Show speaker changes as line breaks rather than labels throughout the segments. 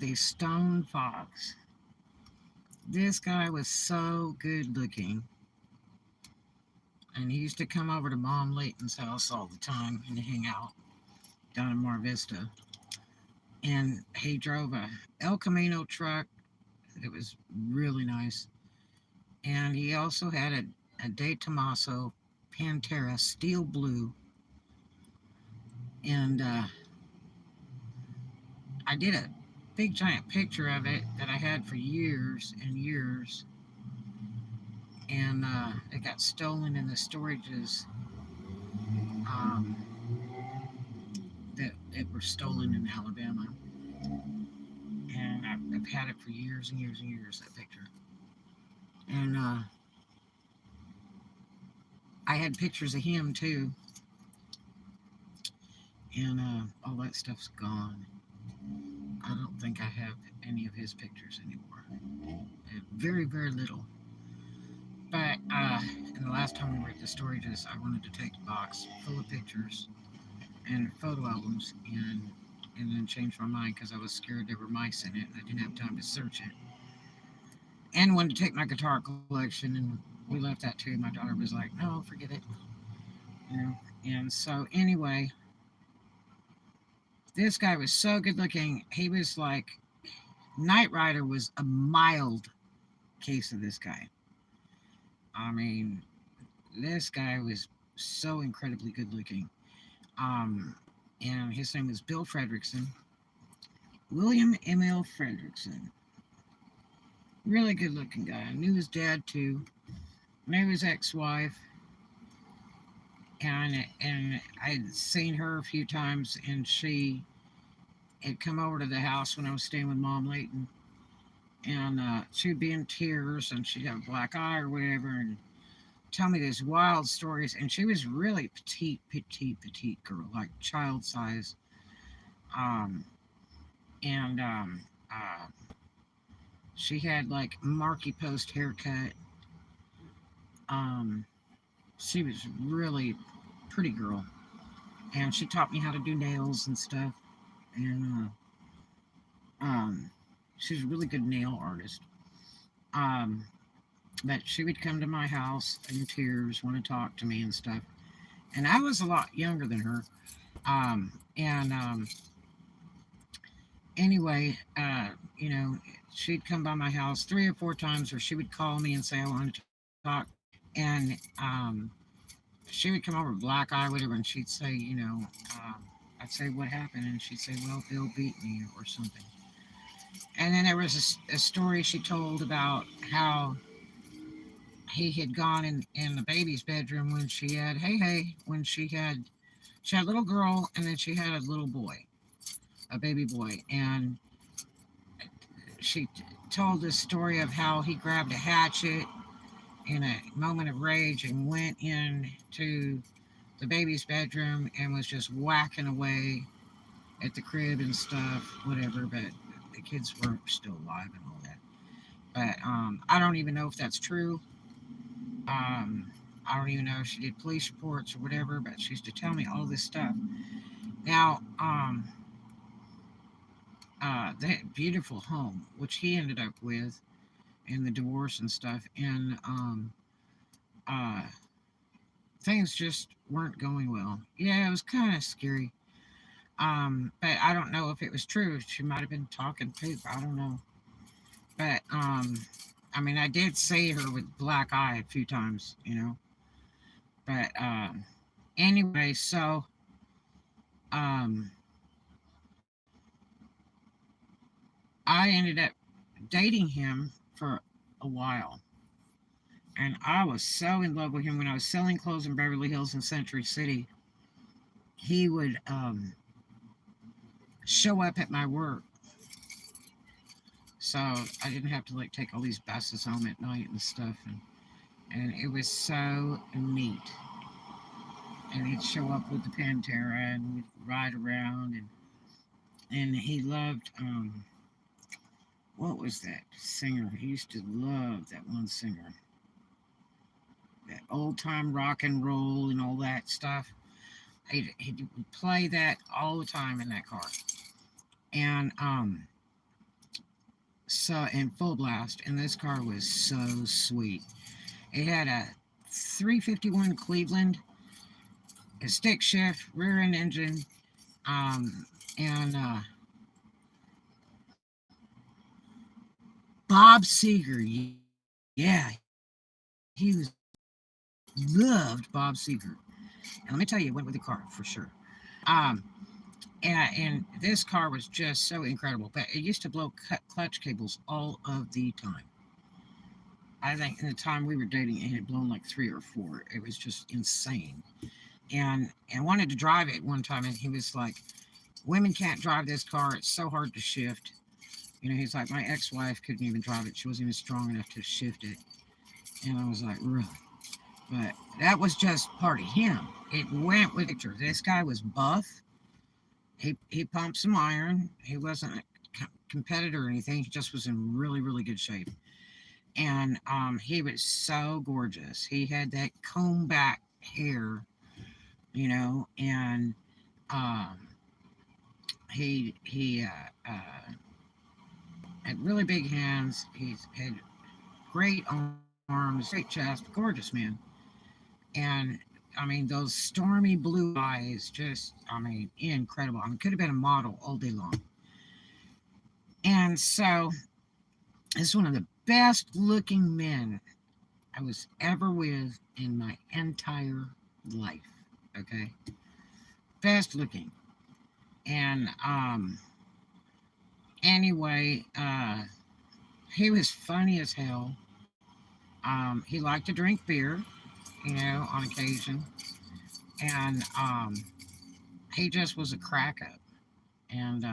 the Stone Fox. This guy was so good looking. And he used to come over to Mom Layton's house all the time and hang out down in Mar Vista. And he drove a El Camino truck. It was really nice. And he also had a De Tomaso Pantera steel blue. And I did a big giant picture of it that I had for years and years. And it got stolen in the storages um, that were stolen in Alabama. And I've had it for years and years and years, that picture. And I had pictures of him too. And all that stuff's gone. I don't think I have any of his pictures anymore. Very, very little. But and the last time we were at the storages, I wanted to take a box full of pictures and photo albums and then change my mind because I was scared there were mice in it and I didn't have time to search it. And wanted to take my guitar collection, and we left that too. My daughter was like, "No, forget it," you know. And so anyway, this guy was so good looking. He was like Knight Rider was a mild case of this guy. I mean, this guy was so incredibly good looking. Um, and his name was Bill Fredrickson, William M.L. Fredrickson. Really good looking guy. I knew his dad too. Knew his ex-wife, and I'd seen her a few times, and she had come over to the house when I was staying with Mom Layton, and she'd be in tears, and she'd have a black eye or whatever, and tell me these wild stories. And she was really petite, petite, petite girl, like child size, um, and she had like Marky Post haircut. Um, she was really pretty girl, and she taught me how to do nails and stuff. And she's a really good nail artist. Um, but she would come to my house in tears, want to talk to me and stuff. And I was a lot younger than her. And anyway, she'd come by my house 3 or 4 times, or she would call me and say, I want to talk. And she would come over with black eye, whatever, and she'd say, I'd say, what happened? And she'd say, well, Bill beat me or something. And then there was a story she told about how he had gone in the baby's bedroom when she had, when she had a little girl and then she had a little boy, a baby boy. And she told this story of how he grabbed a hatchet in a moment of rage and went into the baby's bedroom and was just whacking away at the crib and stuff, whatever. But the kids were still alive and all that. But I don't even know if that's true. I don't even know if she did police reports or whatever, but she used to tell me all this stuff. Now, that beautiful home, which he ended up with, and the divorce and stuff, and uh, things just weren't going well. Yeah, it was kind of scary. But I don't know if it was true. She might have been talking poop. I don't know. But I mean, I did see her with black eye a few times, But anyway, so um, I ended up dating him for a while. And I was so in love with him when I was selling clothes in Beverly Hills and Century City. He would show up at my work. So I didn't have to like take all these buses home at night and stuff. And it was so neat. And he'd show up with the Pantera and we'd ride around. And he loved, what was that singer? He used to love that one singer. That old time rock and roll and all that stuff. He'd play that all the time in that car. And So in full blast, and this car was so sweet. It had a 351 Cleveland, a stick shift, rear end engine, and Bob Seger. Yeah, he was loved Bob Seger. And let me tell you, it went with the car for sure. Um, and this car was just so incredible. But it used to blow clutch cables all of the time. I think in the time we were dating, it had blown like three or four. It was just insane. And wanted to drive it one time, and he was like, "Women can't drive this car. It's so hard to shift." He's like, "My ex-wife couldn't even drive it. She wasn't even strong enough to shift it." And I was like, "Really?" But that was just part of him. It went with picture. This guy was buff. He pumped some iron. He wasn't a competitor or anything. He just was in really, really good shape. And he was so gorgeous. He had that comb back hair, and um, he had really big hands. He had great arms, great chest, gorgeous man. And I mean, those stormy blue eyes, just, I mean, incredible. I mean, could have been a model all day long. And so, it's one of the best looking men I was ever with in my entire life. Okay, best looking. And anyway, he was funny as hell. He liked to drink beer, on occasion, and he just was a crack up. And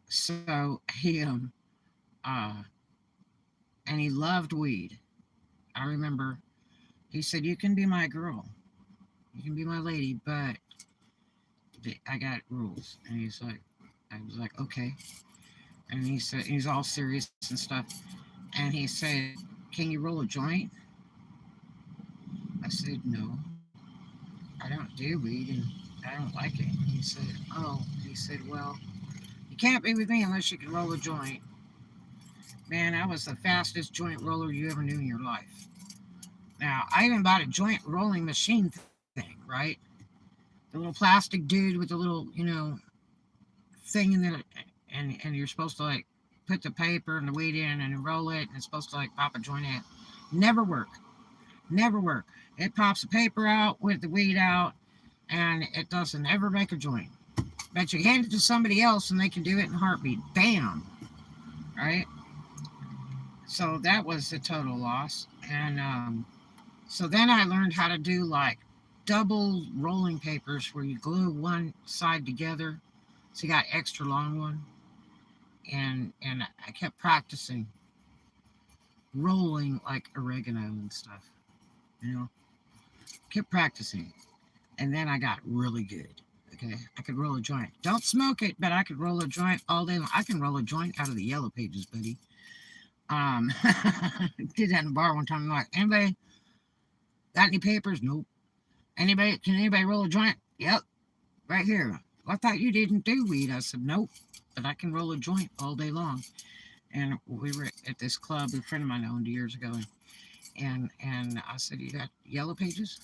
so uh, and he loved weed. I remember he said, "You can be my girl, you can be my lady, but I got rules." And I was like, "Okay." And he said, he's all serious and stuff. And he said, "Can you roll a joint?" I said, "No, I don't do weed and I don't like it." And he said, "Oh," he said, "Well, you can't be with me unless you can roll a joint." Man, I was the fastest joint roller you ever knew in your life. Now, I even bought a joint rolling machine thing, right? The little plastic dude with the little, thing in there, and you're supposed to like put the paper and the weed in and roll it, and it's supposed to like pop a joint out. Never work. Never work. It pops the paper out with the weed out, and it doesn't ever make a joint. But you hand it to somebody else, and they can do it in a heartbeat. Bam! Right? So that was a total loss. And so then I learned how to do like double rolling papers where you glue one side together, so you got extra long one. And I kept practicing rolling like oregano and stuff. You know, kept practicing, and then I got really good. Okay, I could roll a joint. Don't smoke it, but I could roll a joint all day long. I can roll a joint out of the yellow pages, buddy. Did that in a bar one time. I'm like, "Anybody got any papers?" Nope. "Anybody? Can anybody roll a joint?" "Yep, right here." "Well, I thought you didn't do weed." I said, "Nope, but I can roll a joint all day long." And we were at this club a friend of mine owned years ago, and I said, "You got yellow pages?"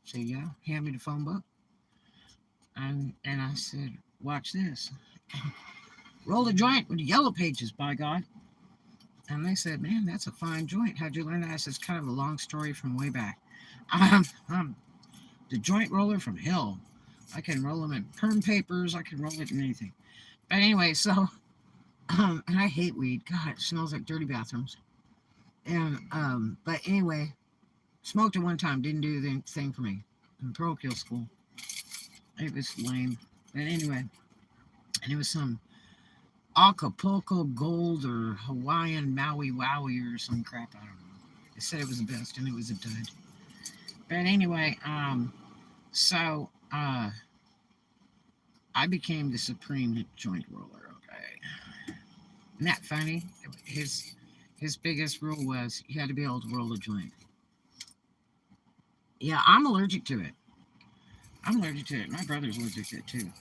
She said, "Yeah." Hand me the phone book, and I said, "Watch this. Roll a joint with the yellow pages, by God." And they said, "Man, that's a fine joint. How'd you learn that?" I said, "It's kind of a long story from way back. I'm the joint roller from hell. I can roll them in perm papers. I can roll it in anything." But anyway, so and I hate weed. God, it smells like dirty bathrooms. And but anyway, smoked it one time. Didn't do the thing for me in parochial school. It was lame. But anyway, and it was some Acapulco Gold or Hawaiian Maui Wowie or some crap. I don't know. They said it was the best, and it was a dud. But anyway, so I became the supreme joint roller. Okay, isn't that funny? His biggest rule was you had to be able to roll a joint. Yeah, I'm allergic to it. I'm allergic to it. My brother's allergic to it too.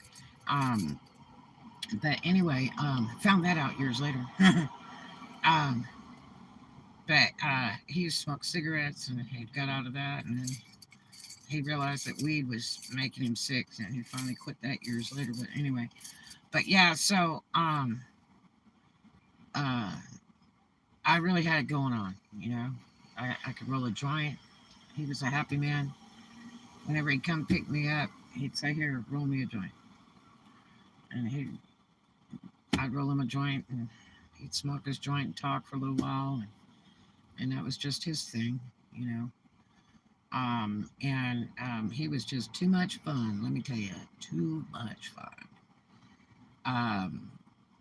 Um, But anyway, found that out years later. um, but he smoked cigarettes and he got out of that, and then he realized that weed was making him sick, and he finally quit that years later. But anyway, but yeah, so uh, I really had it going on, you know. I could roll a joint. He was a happy man. Whenever he'd come pick me up, he'd say, "Here, roll me a joint," and I'd roll him a joint, and he'd smoke his joint and talk for a little while, and that was just his thing, you know. And he was just too much fun. Let me tell you, too much fun. Um,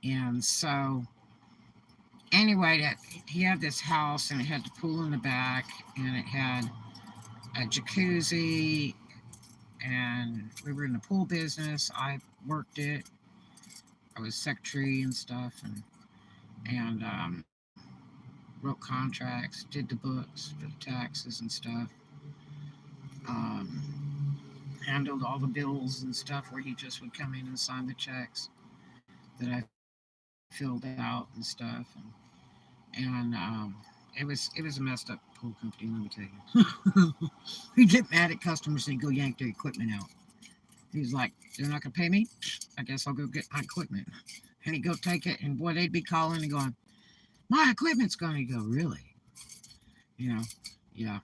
and so anyway, he had this house, and it had the pool in the back, and it had a jacuzzi, and we were in the pool business. I worked it. I was secretary and stuff, and wrote contracts, did the books for the taxes and stuff. Um, Handled all the bills and stuff where he just would come in and sign the checks that I filled out and stuff, and it was a messed up pool company. Let me tell you, he'd get mad at customers and he'd go yank their equipment out. He's like, "They're not gonna pay me. I guess I'll go get my equipment." And he'd go take it, and boy, they'd be calling and going, "My equipment's gone." He'd go, "Really?" You know, yeah,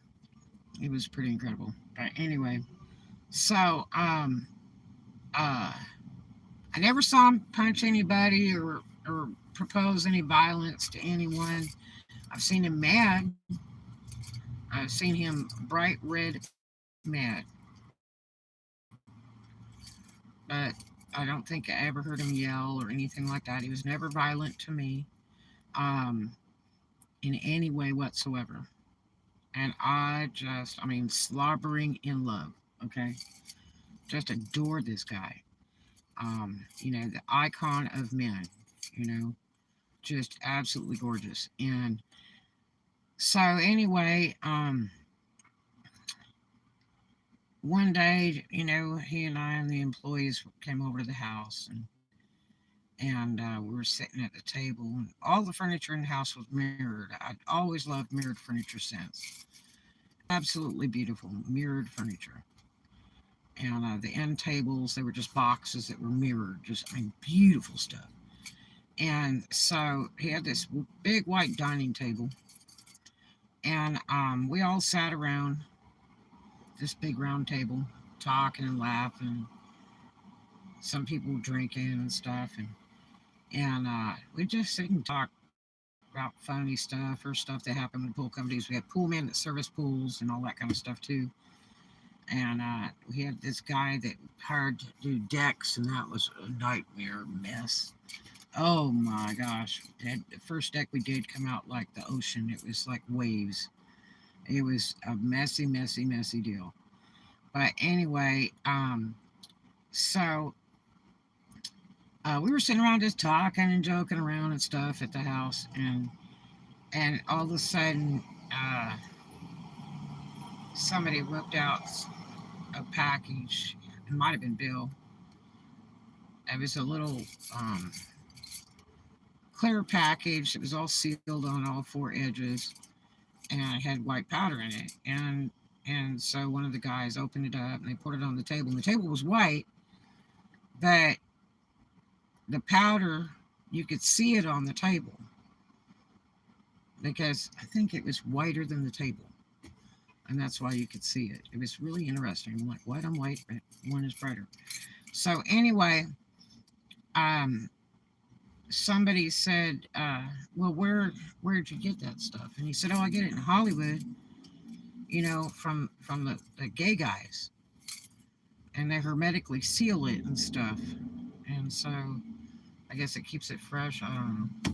it was pretty incredible. But anyway, so uh, I never saw him punch anybody or propose any violence to anyone. I've seen him mad. I've seen him bright red mad. But I don't think I ever heard him yell or anything like that. He was never violent to me um, in any way whatsoever. And I mean, slobbering in love. Okay. Just adore this guy. The icon of men, you know, just absolutely gorgeous. And so, anyway, one day, he and I and the employees came over to the house, and we were sitting at the table, and all the furniture in the house was mirrored. I'd always loved mirrored furniture since. Absolutely beautiful mirrored furniture. And the end tables, they were just boxes that were mirrored, just, I mean, beautiful stuff. And so he had this big white dining table, and we all sat around this big round table, talking and laughing. Some people drinking and stuff, and we just sit and talk about funny stuff or stuff that happened with pool companies. We had pool men that service pools and all that kind of stuff too. And we had this guy that hired to do decks, and that was a nightmare mess. Oh my gosh. The first deck we did come out like the ocean. It was like waves. It was a messy, messy, messy deal. But anyway, so we were sitting around just talking and joking around and stuff at the house, and all of a sudden, somebody whipped out a package. It might have been Bill. It was a little clear package. It was all sealed on all four edges, and it had white powder in it. And so one of the guys opened it up and they put it on the table. And the table was white, but the powder, you could see it on the table because I think it was whiter than the table. And that's why you could see it. It was really interesting. I'm like, white on white, but one is brighter. So anyway, um, somebody said, "Well, where'd you get that stuff?" And he said, "Oh, I get it in Hollywood. From the gay guys, and they hermetically seal it and stuff. And so I guess it keeps it fresh. I don't know."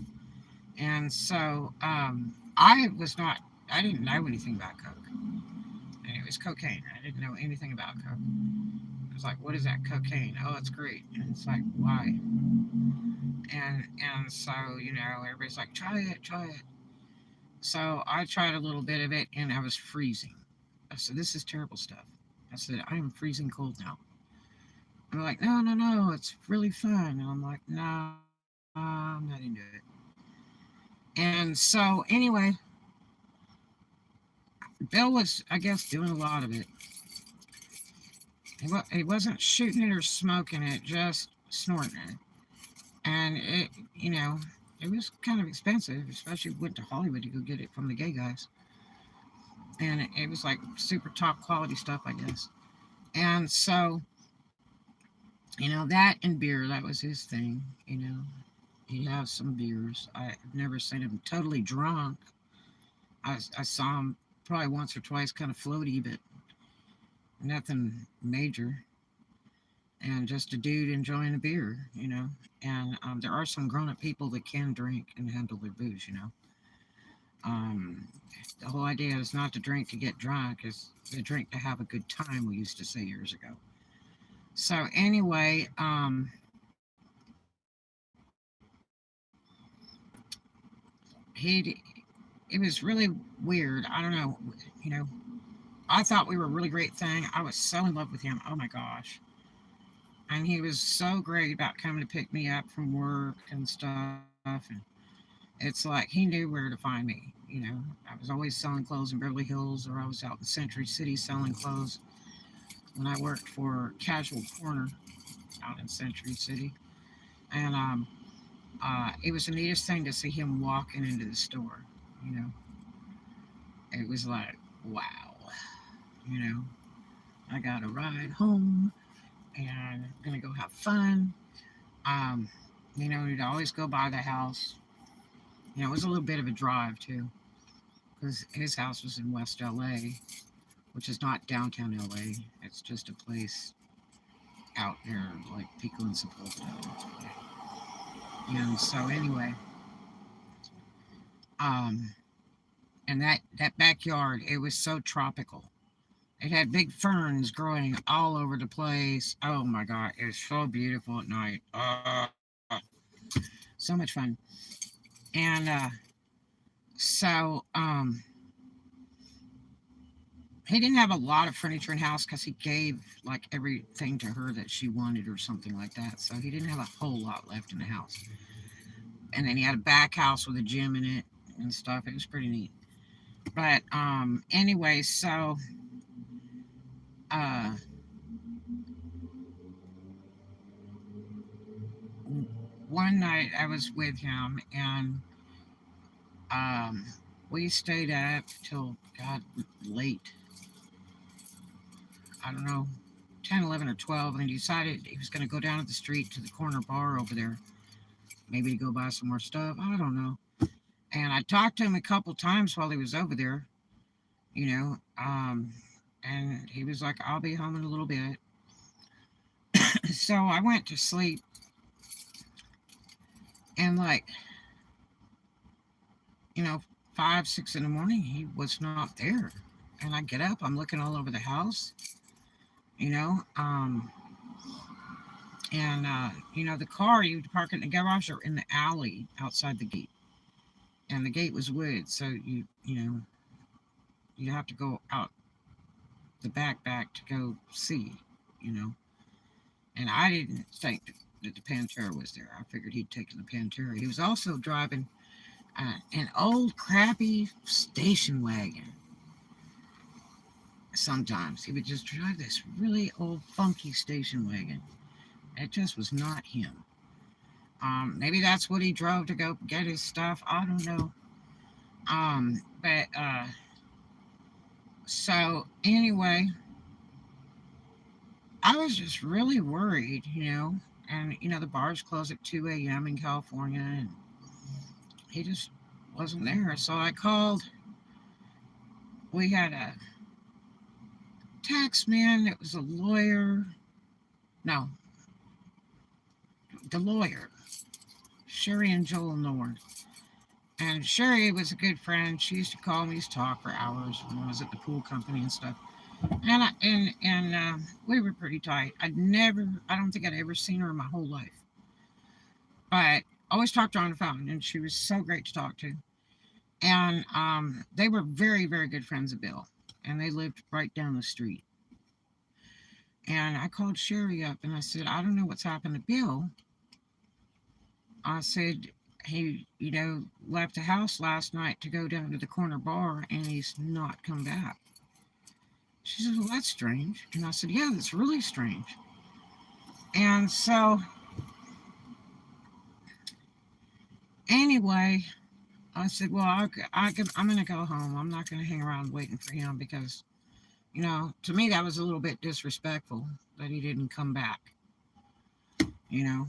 And so I didn't know anything about coke, and it was cocaine. I didn't know anything about coke. I was like, "What is that cocaine?" "Oh, it's great." And it's like, "Why?" And so everybody's like, "Try it, try it." So I tried a little bit of it, and I was freezing. I said, "This is terrible stuff." I said, "I am freezing cold now." I'm like, no, no, no, it's really fun. And I'm like, nah, I'm not into it. And so, anyway, Bill was, I guess, doing a lot of it. He wasn't shooting it or smoking it, just snorting it. And it was kind of expensive, especially if we went to Hollywood to go get it from the gay guys. And it was like super top quality stuff, I guess. And so, that and beer, that was his thing. He'd have some beers. I've never seen him totally drunk. I saw him probably once or twice, kind of floaty, but nothing major. And just a dude enjoying a beer. And there are some grown up people that can drink and handle their booze. Um, the whole idea is not to drink to get drunk, is to drink to have a good time, we used to say years ago. So, anyway, he it was really weird. I don't know. You know, I thought we were a really great thing. I was so in love with him. Oh my gosh. And he was so great about coming to pick me up from work and stuff. And it's like he knew where to find me. I was always selling clothes in Beverly Hills, or I was out in Century City selling clothes when I worked for Casual Corner out in Century City. And it was the neatest thing to see him walking into the store. You know, it was like, wow. You know, I got a ride home and I'm gonna go have fun. Um, we'd always go by the house. It was a little bit of a drive too, because his house was in West LA, which is not downtown LA. It's just a place out there like Pico and Sepulveda. And so anyway, um, and that backyard, it was so tropical. It had big ferns growing all over the place. Oh my God, it was so beautiful at night. So much fun. And so he didn't have a lot of furniture in house because he gave like everything to her that she wanted or something like that. So he didn't have a whole lot left in the house. And then he had a back house with a gym in it and stuff. It was pretty neat. But anyway, so uh, one night I was with him and um, we stayed up till God late. I don't know, 10, 11, or 12, and he decided he was going to go down to the street to the corner bar over there, maybe to go buy some more stuff. I don't know. And I talked to him a couple times while he was over there, you know, um, and he was like, I'll be home in a little bit. So I went to sleep, and like, you know, 5, 6 in the morning, he was not there. And I get up, I'm looking all over the house, you know, and the car you would park it in the garage or in the alley outside the gate, and the gate was wood, so you have to go out the back to go see, you know. And I didn't think that the Pantera was there. I figured he'd taken the Pantera. He was also driving an old crappy station wagon. Sometimes he would just drive this really old funky station wagon. It just was not him. Maybe that's what he drove to go get his stuff. I don't know. But so anyway, I was just really worried, And the bars close at 2 a.m. in California, and he just wasn't there. So I called. We had a tax man that was a lawyer. No, the lawyer, Sherry and Joel Nord. And Sherry was a good friend. She used to call me to talk for hours when I was at the pool company and stuff. And we were pretty tight. I don't think I'd ever seen her in my whole life, but always talked to her on the phone, and she was so great to talk to. And they were very, very good friends of Bill, and they lived right down the street. And I called Sherry up and I said, I don't know what's happened to Bill. I said, he, left the house last night to go down to the corner bar and he's not come back. She said, well, that's strange. And I said, yeah, that's really strange. And so, anyway, I said, well, I'm going to go home. I'm not going to hang around waiting for him because, to me, that was a little bit disrespectful that he didn't come back, you know.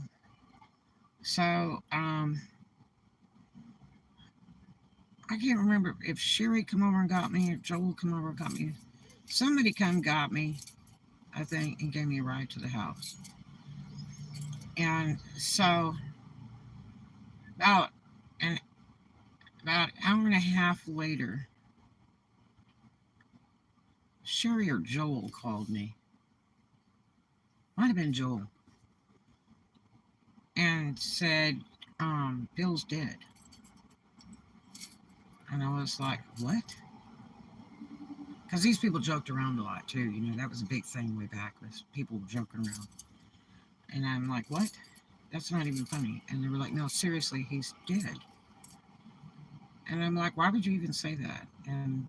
So, I can't remember if Sherry come over and got me or Joel come over and got me. Somebody come got me, I think, and gave me a ride to the house. And so, about an about an hour and a half later, Sherry or Joel called me. Might have been Joel. And said, Bill's dead. And I was like, what? Because these people joked around a lot too. That was a big thing way back, was people joking around. And I'm like, what? That's not even funny. And they were like, no, seriously, he's dead. And I'm like, why would you even say that? And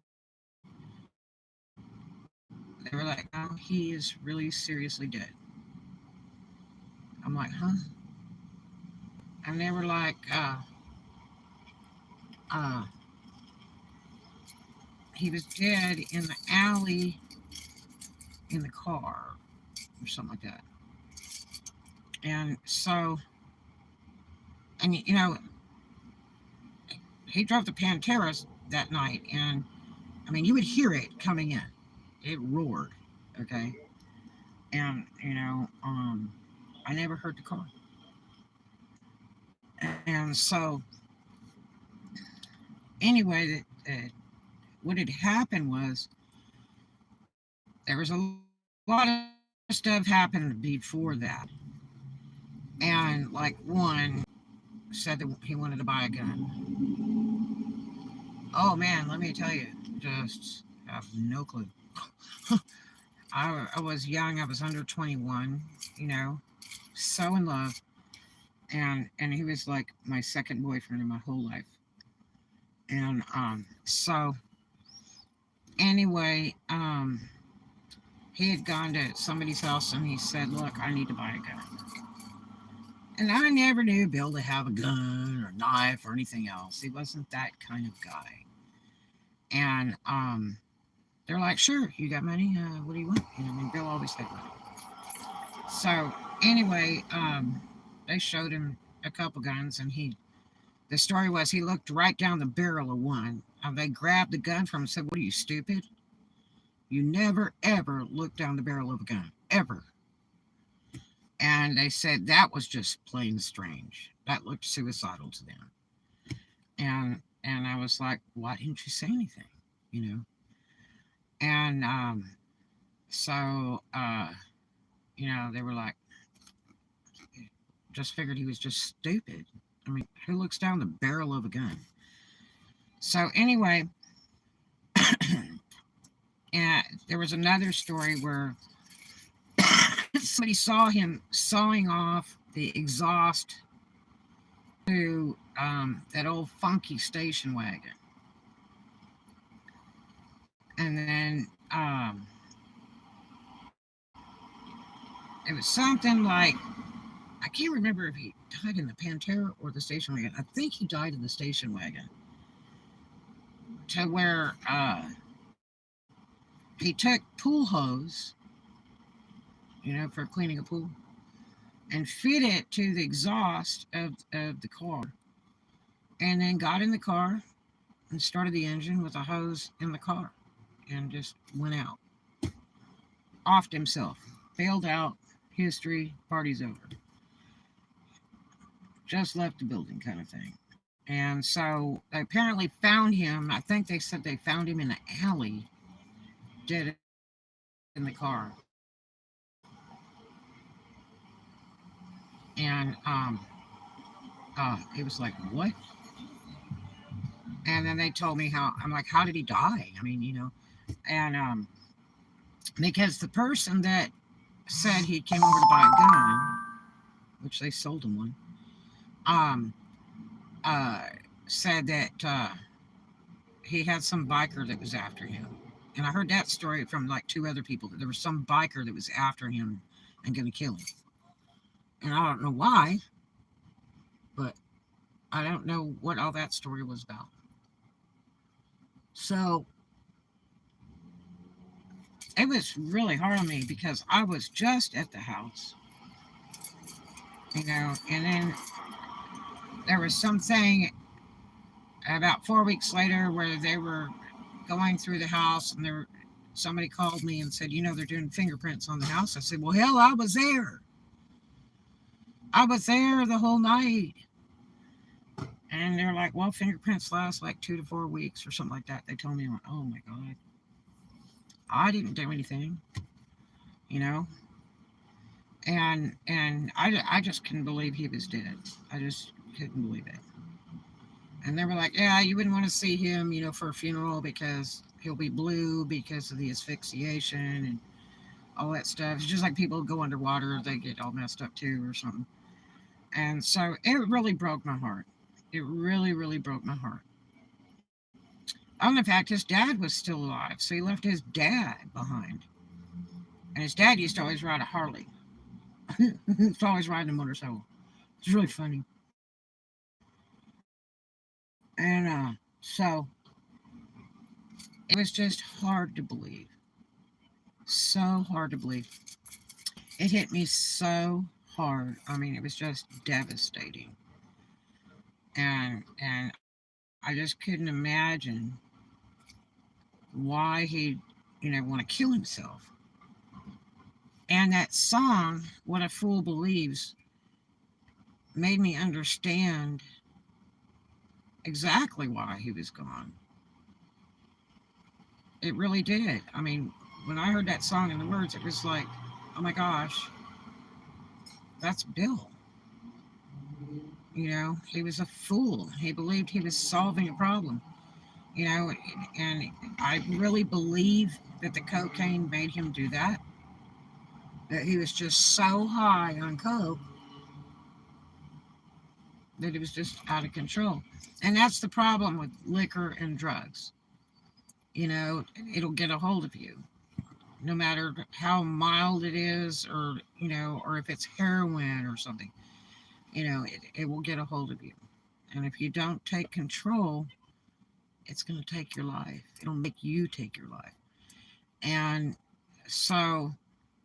they were like, no, he is really seriously dead. I'm like, huh? And they were like, uh, he was dead in the alley in the car or something like that. And so, and he drove the Pantera that night, and I mean, you would hear it coming in. It roared, okay? And, I never heard the car. And so, anyway, what had happened was there was a lot of stuff happened before that. And, like, one said that he wanted to buy a gun. Oh, man, let me tell you, just have no clue. I was young, I was under 21, so in love. And he was like my second boyfriend in my whole life. And so anyway, he had gone to somebody's house and he said, look, I need to buy a gun. And I never knew Bill to have a gun or knife or anything else. He wasn't that kind of guy. And they're like, sure, you got money? What do you want? I mean, Bill always had money. So anyway, they showed him a couple guns, and the story was he looked right down the barrel of one. They grabbed the gun from him and said, what are you, stupid? You never, ever look down the barrel of a gun, ever. And they said that was just plain strange. That looked suicidal to them. And I was like, why didn't you say anything? And so they were like, just figured he was just stupid. I mean, who looks down the barrel of a gun? So anyway, and there was another story where somebody saw him sawing off the exhaust to that old funky station wagon. And then it was something like, I can't remember if he died in the Pantera or the station wagon. I think he died in the station wagon. To where he took pool hose, for cleaning a pool, and fit it to the exhaust of the car. And then got in the car and started the engine with a hose in the car and just went out. Offed himself. Bailed out. History. Party's over. Just left the building kind of thing. And so they apparently found him. I think they said they found him in an alley, dead in the car. And it was like, what? And then they told me I'm like, how did he die? I mean, and because the person that said he came over to buy a gun, which they sold him one. Um, uh, Said that he had some biker that was after him. And I heard that story from like two other people that there was some biker that was after him and going to kill him. And I don't know why, but I don't know what all that story was about. So it was really hard on me because I was just at the house, and then there was something about 4 weeks later where they were going through the house and somebody called me and said, they're doing fingerprints on the house. I said, well, hell, I was there. I was there the whole night. And they're like, well, fingerprints last like 2 to 4 weeks or something like that. They told me, oh my God, I didn't do anything, you know? And I just couldn't believe he was dead. I just couldn't believe it. And they were like, yeah, you wouldn't want to see him, for a funeral because he'll be blue because of the asphyxiation and all that stuff. It's just like people go underwater, they get all messed up too or something. And so it really broke my heart. It really, really broke my heart. On the fact his dad was still alive, so he left his dad behind. And his dad used to always ride a Harley. He's always riding a motorcycle. It's really funny. And so it was just hard to believe. So hard to believe. It hit me so hard. I mean, it was just devastating. And I just couldn't imagine why he'd, want to kill himself. And that song, What a Fool Believes, made me understand exactly why he was gone. It really did. I mean, when I heard that song and the words, it was like, oh my gosh, that's Bill. He was a fool. He believed he was solving a problem, and I really believe that the cocaine made him do that. That he was just so high on coke that it was just out of control. And that's the problem with liquor and drugs. It'll get a hold of you, no matter how mild it is, or if it's heroin or something. It will get a hold of you. And if you don't take control, it's going to take your life. It'll make you take your life. And so,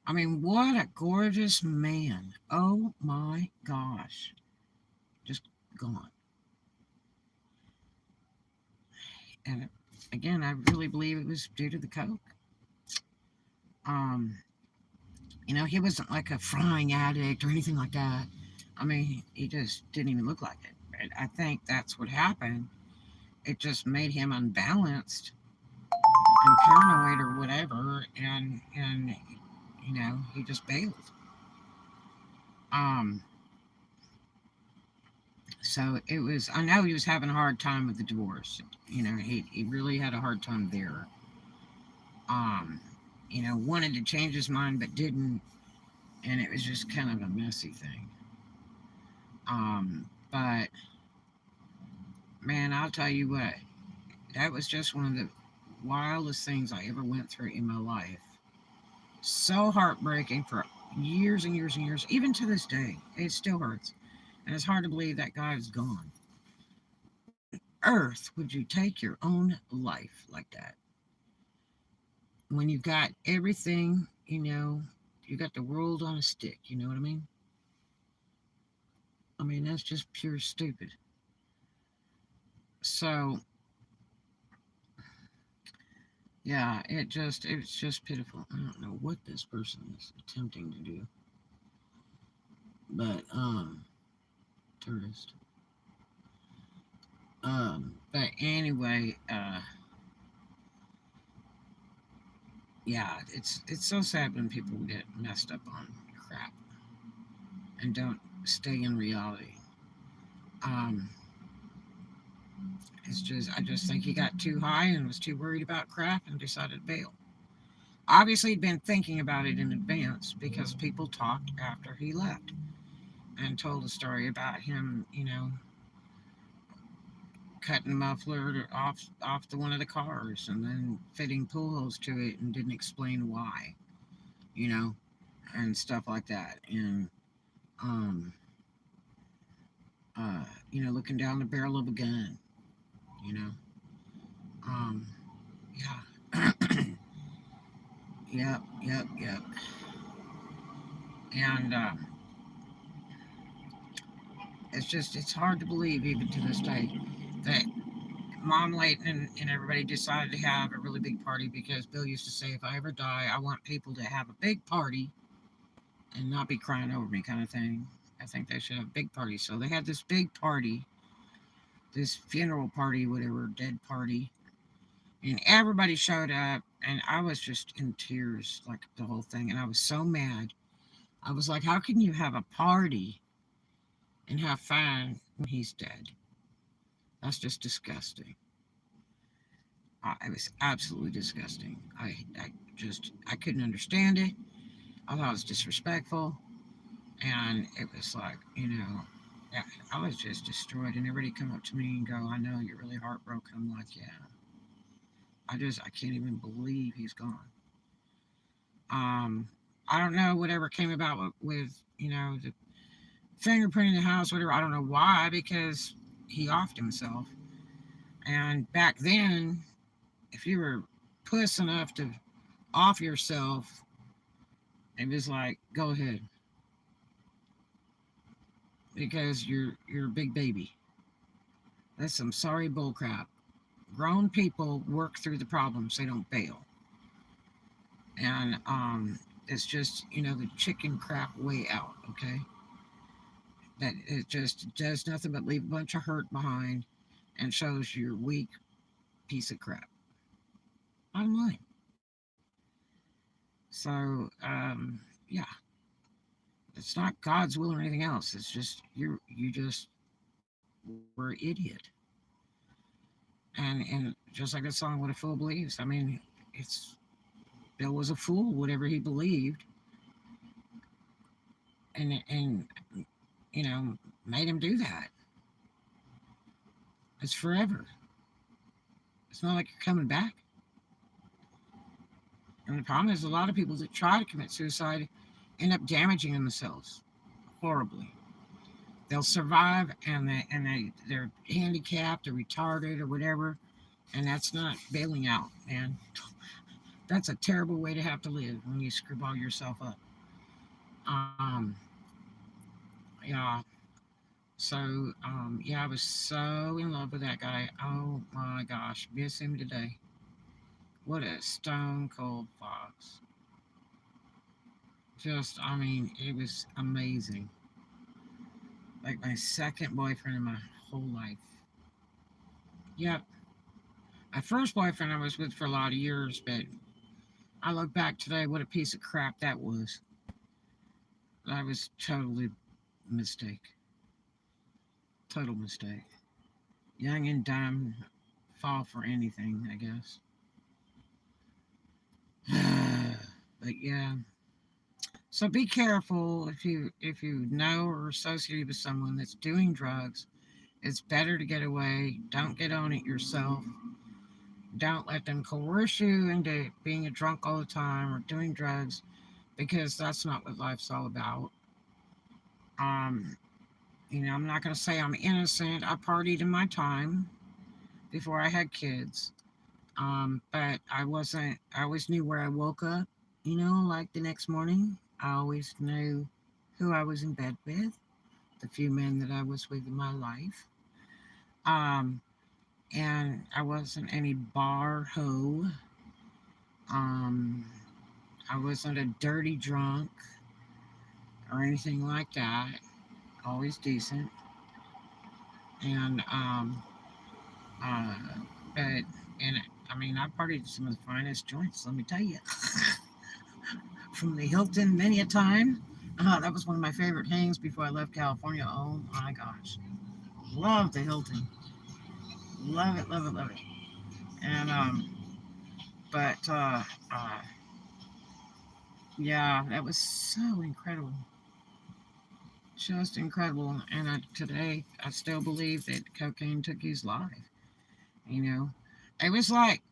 I mean, what a gorgeous man. Oh my gosh. Just gone. And again, I really believe it was due to the coke. Um, he wasn't like a frying addict or anything like that. I mean, he just didn't even look like it. But I think that's what happened. It just made him unbalanced and paranoid or whatever, and he just bailed. Um, so it was. I know he was having a hard time with the divorce. He really had a hard time there. Um, wanted to change his mind but didn't, and it was just kind of a messy thing. But man, I'll tell you what, that was just one of the wildest things I ever went through in my life. So heartbreaking for years and years and years, even to this day. It still hurts. And it's hard to believe that guy is gone. Earth would you take your own life like that? When you've got everything, you got the world on a stick, you know what I mean? I mean, that's just pure stupid. So, yeah, it's just pitiful. I don't know what this person is attempting to do. But, tourist. But anyway, yeah, it's so sad when people get messed up on crap and don't stay in reality. Um, I just think he got too high and was too worried about crap and decided to bail. Obviously, he'd been thinking about it in advance because people talked after he left and told a story about him, cutting muffler off the one of the cars and then fitting pool holes to it and didn't explain why, you know, and stuff like that. And um, looking down the barrel of a gun, you know, um, yeah, yep. And it's hard to believe even to this day that Mom Layton and everybody decided to have a really big party because Bill used to say, if I ever die, I want people to have a big party and not be crying over me, kind of thing. I think they should have a big party. So they had this big party, this funeral party, whatever, dead party. And everybody showed up, and I was just in tears, like the whole thing. And I was so mad. I was like, how can you have a party and have fun when he's dead? That's just disgusting. It was absolutely disgusting. I couldn't understand it. I thought it was disrespectful, and it was like, yeah, I was just destroyed. And everybody come up to me and go, "I know you're really heartbroken." I'm like, "Yeah." I can't even believe he's gone. Um, I don't know whatever came about with the fingerprint in the house, whatever. I don't know why, because he offed himself. And back then, if you were puss enough to off yourself, it was like, go ahead, because you're a big baby. That's some sorry bullcrap. Grown people work through the problems; they don't bail. And it's just the chicken crap way out. Okay, that it just does nothing but leave a bunch of hurt behind, and shows you're weak piece of crap. Bottom line. So yeah, it's not God's will or anything else. It's just you just were an idiot. And just like that song, "What a Fool Believes." I mean, it's Bill was a fool, whatever he believed, and made him do that. It's forever. It's not like you're coming back. And the problem is, a lot of people that try to commit suicide end up damaging themselves horribly. They'll survive, they're handicapped or retarded or whatever, and that's not bailing out, man. That's a terrible way to have to live when you screwball yourself up. Um, yeah. So, yeah, I was so in love with that guy. Oh my gosh, miss him today. What a stone cold fox. Just, I mean, it was amazing. Like my second boyfriend in my whole life. Yep. My first boyfriend I was with for a lot of years, but I look back today, what a piece of crap that was. That was totally a mistake. Total mistake. Young and dumb, fall for anything, I guess. But yeah. So be careful if you know or associate with someone that's doing drugs. It's better to get away. Don't get on it yourself. Don't let them coerce you into being a drunk all the time or doing drugs, because that's not what life's all about. Um, I'm not going to say I'm innocent. I partied in my time before I had kids. But I wasn't, I always knew where I woke up, like the next morning. I always knew who I was in bed with, the few men that I was with in my life. Um, and I wasn't any bar hoe. Um, I wasn't a dirty drunk or anything like that. Always decent. And uh, but and I mean, I partied some of the finest joints. Let me tell you, from the Hilton many a time. That was one of my favorite hangs before I left California. Oh my gosh, love the Hilton. Love it. And but Yeah, that was so incredible. Just incredible. And today, I still believe that cocaine took his life. You know, it was like,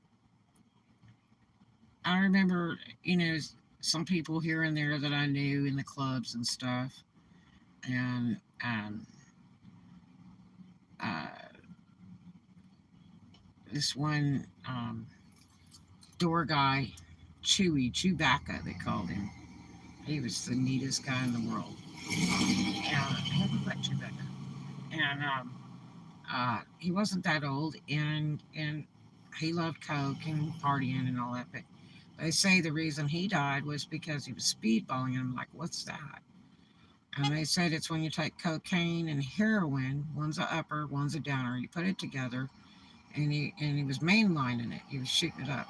I remember, some people here and there that I knew in the clubs and stuff. And uh, this one door guy, Chewbacca, they called him. He was the neatest guy in the world. And I never met Chewbacca. And he wasn't that old, and he loved coke and partying and all that. But they say the reason he died was because he was speedballing. And I'm like, what's that? And they said it's when you take cocaine and heroin. One's a upper, one's a downer. You put it together, and he was mainlining it. He was shooting it up.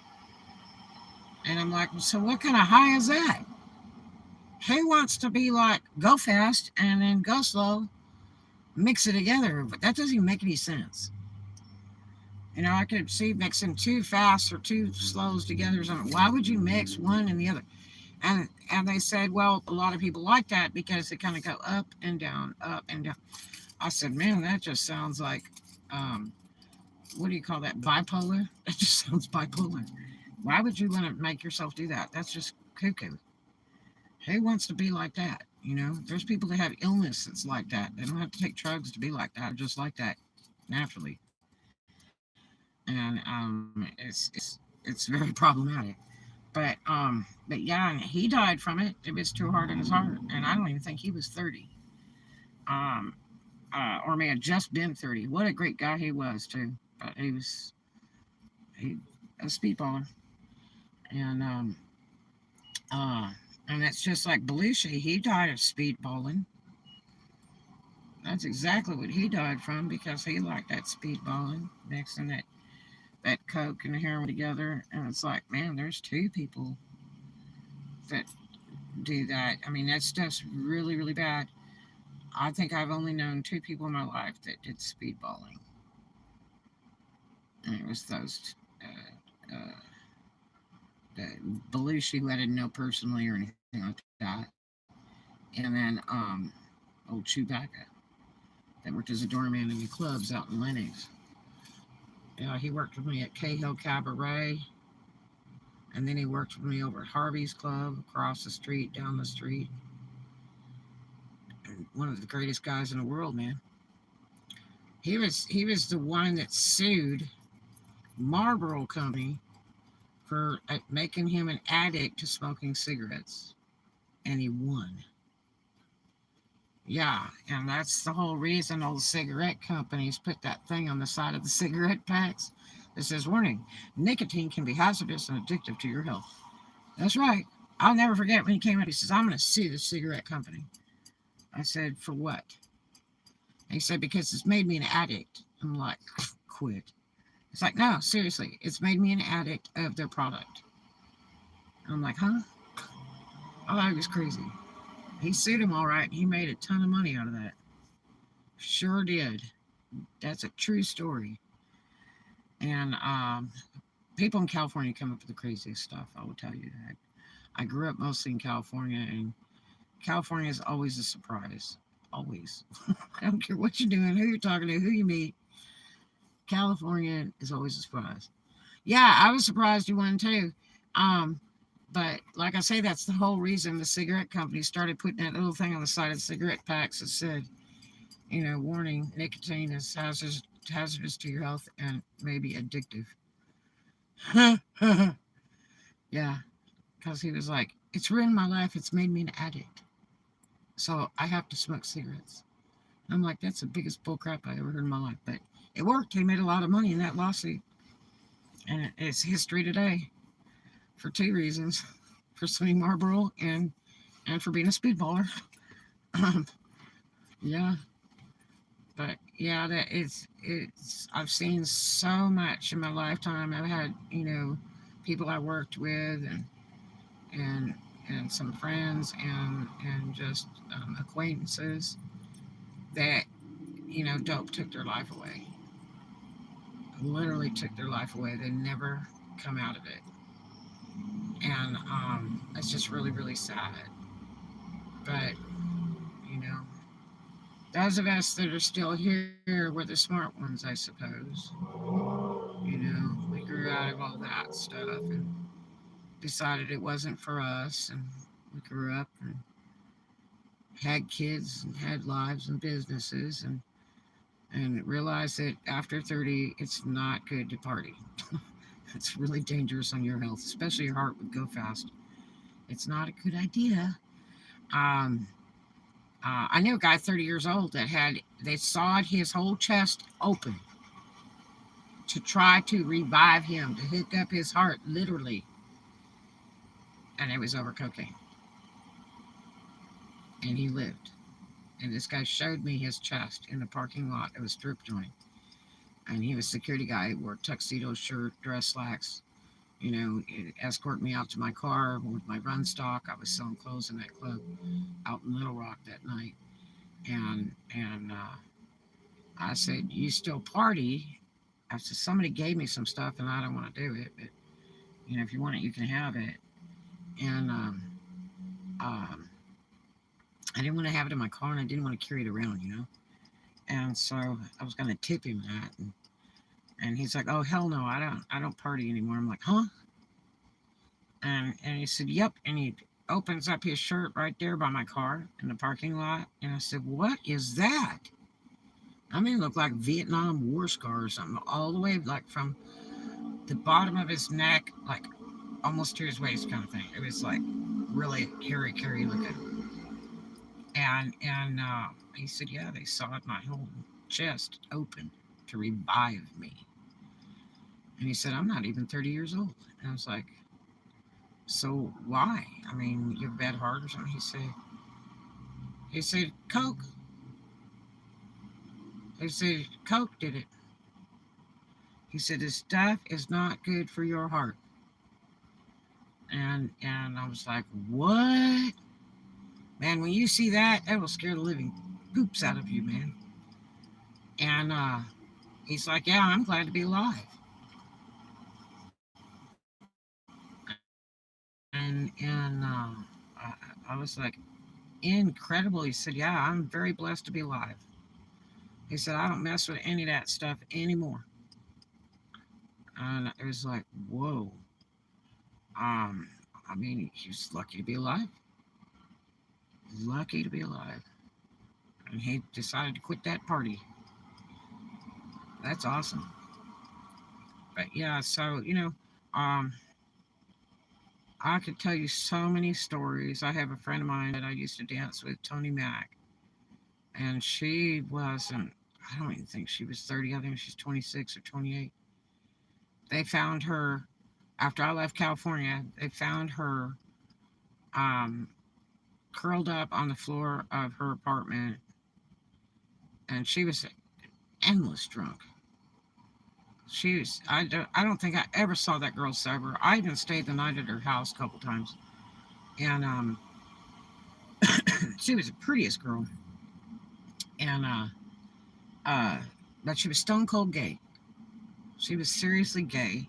And I'm like, so what kind of high is that? Who wants to be like go fast and then go slow, mix it together? But that doesn't even make any sense. I could see mixing too fast or too slows together or something. Why would you mix one and the other? And they said, well, a lot of people like that because they kind of go up and down, up and down. I said, man, that just sounds like, um, what do you call that? Bipolar? That just sounds bipolar. Why would you want to make yourself do that? That's just cuckoo. Who wants to be like that? There's people that have illness that's like that. They don't have to take drugs to be like that, just like that, naturally. And it's very problematic. But yeah, and he died from it. It was too hard on his heart, and I don't even think he was 30. Um, or may have just been 30. What a great guy he was too. But he a speedballer, and uh, and it's just like Belushi. He died of speedballing. That's exactly what he died from because he liked that speedballing, mixing that coke and the heroin together. And it's like, man, there's two people that do that. I mean, that's just really, really bad. I think I've only known two people in my life that did speedballing, and it was those the Belushi, who I didn't know personally or anything like that, and then old Chewbacca that worked as a doorman in the clubs out in Lenox. He worked with me at Cahill Cabaret, and then he worked with me over at Harvey's Club across the street, down the street. And one of the greatest guys in the world, man. He was the one that sued Marlboro Company for making him an addict to smoking cigarettes, and he won. Yeah, and that's the whole reason all the cigarette companies put that thing on the side of the cigarette packs that says, warning, nicotine can be hazardous and addictive to your health. That's right. I'll never forget when he came up. He says, I'm going to sue the cigarette company. I said, for what? And he said, because it's made me an addict. I'm like, quit. It's like, no, seriously, it's made me an addict of their product. And I'm like, huh? I thought he was crazy. He sued him all right. He made a ton of money out of that. Sure did. That's a true story. And people in California come up with the craziest stuff. I will tell you that. I grew up mostly in California, and California is always a surprise. Always. I don't care what you're doing, who you're talking to, who you meet. California is always a surprise. Yeah, I was surprised you won too. Um, but like I say, that's the whole reason the cigarette company started putting that little thing on the side of the cigarette packs that said, warning, nicotine is hazardous to your health and may be addictive. Yeah, because he was like, it's ruined my life. It's made me an addict. So I have to smoke cigarettes. I'm like, that's the biggest bullcrap I ever heard in my life. But it worked. He made a lot of money in that lawsuit. And it's history today for two reasons: for swinging Marlboro and for being a speedballer. Yeah, but yeah, that it's I've seen so much in my lifetime. I've had people I worked with and and some friends and just acquaintances that dope took their life away. Literally took their life away. They never come out of it. And it's just really, really sad. But, you know, those of us that are still here were the smart ones, I suppose. We grew out of all that stuff and decided it wasn't for us. And we grew up and had kids and had lives and businesses and realized that after 30, it's not good to party. It's really dangerous on your health, especially your heart would go fast. It's not a good idea. Um, I knew a guy 30 years old that they sawed his whole chest open to try to revive him, to hook up his heart, literally, and it was over cocaine. And he lived. And this guy showed me his chest in the parking lot of a strip joint. And he was a security guy, wore a tuxedo shirt, dress slacks, escort me out to my car with my run stock. I was selling clothes in that club out in Little Rock that night. And I said, "You still party?" I said, "Somebody gave me some stuff and I don't want to do it, but if you want it, you can have it." And um, I didn't want to have it in my car and I didn't want to carry it around. And so I was going to tip him that. And he's like, "Oh, hell no, I don't party anymore." I'm like, "Huh?" And he said, "Yep." And he opens up his shirt right there by my car in the parking lot. And I said, "What is that?" I mean, it looked like Vietnam War scar or something, all the way like from the bottom of his neck, like almost to his waist, kind of thing. It was like really hairy looking. And he said, "Yeah, they sawed my whole chest open to revive me." And he said, "I'm not even 30 years old." And I was like, "So why? I mean, you have a bad heart or something?" He said, "Coke." He said, "Coke did it." He said, "This stuff is not good for your heart." And I was like, "What?" Man, when you see that, that will scare the living poops out of you, man. And he's like, "Yeah, I'm glad to be alive." And I was like, "Incredible." He said, "Yeah, I'm very blessed to be alive." He said, "I don't mess with any of that stuff anymore." And it was like, whoa. Um, I mean, he was lucky to be alive. Lucky to be alive. And he decided to quit that party. That's awesome. But yeah, so um, I could tell you so many stories. I have a friend of mine that I used to dance with, Tony Mack, and she wasn't. I don't even think she was 30. I think she's 26 or 28. They found her after I left California. They found her um, curled up on the floor of her apartment, and she was endless drunk. I don't think I ever saw that girl sober. I even stayed the night at her house a couple times, and she was the prettiest girl, and uh, but she was stone cold gay. She was seriously gay.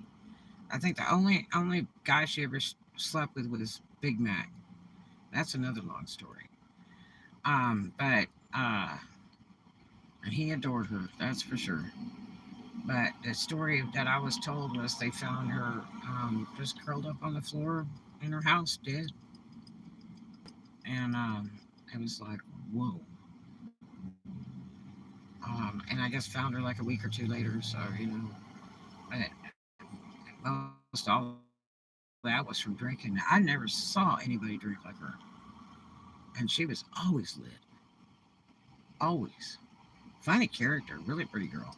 I think the only guy she ever slept with was Big Mac. That's another long story. But and he adored her, that's for sure. But the story that I was told was they found her just curled up on the floor in her house, dead. And it was like, whoa. And I guess found her like a week or two later. So, but most all that was from drinking. I never saw anybody drink like her. And she was always lit. Always. Funny character, really pretty girl.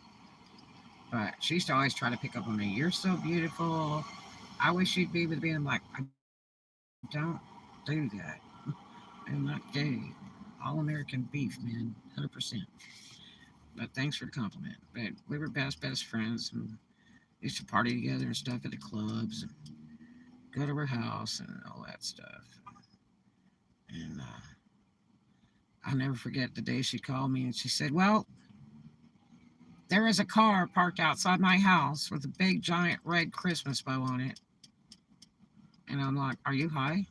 But she used to always try to pick up on me. "You're so beautiful. I wish you'd be with me." And I'm like, "I don't do that. I'm not gay. All American beef, man. 100%. But thanks for the compliment. But we were best friends and used to party together and stuff at the clubs and go to her house and all that stuff. And I'll never forget the day she called me and she said, "Well, there is a car parked outside my house with a big giant red Christmas bow on it. And I'm like, are you high?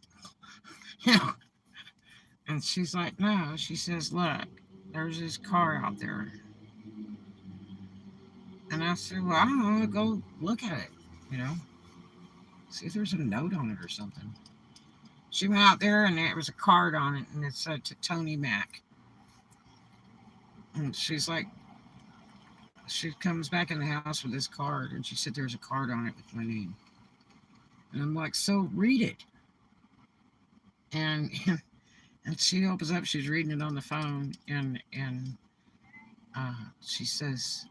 Yeah. And she's like, no. She says, look, there's this car out there. And I said, well, I don't know. Go look at it, you know, see if there's a note on it or something. She went out there and there was a card on it and it said to Tony Mac. And she's like, she comes back in the house with this card and she said there's a card on it with my name. And I'm like, so read it. And and she opens up, she's reading it on the phone, and she says,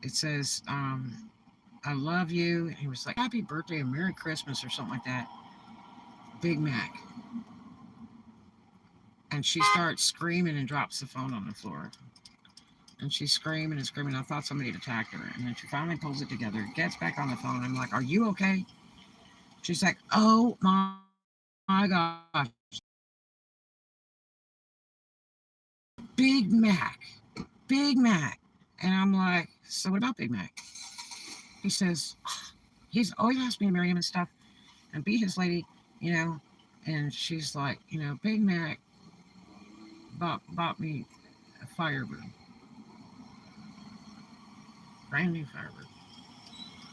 it says, I love you. And he was like, happy birthday and Merry Christmas or something like that. Big Mac. And she starts screaming and drops the phone on the floor. And she's screaming and screaming. I thought somebody had attacked her. And then she finally pulls it together, gets back on the phone. I'm like, are you okay? She's like, oh my gosh. Big Mac. Big Mac. And I'm like, so what about Big Mac? He says, he's always asked me to marry him and stuff and be his lady, you know. And she's like, you know, Big Mac bought me a Firebird. Brand new Firebird.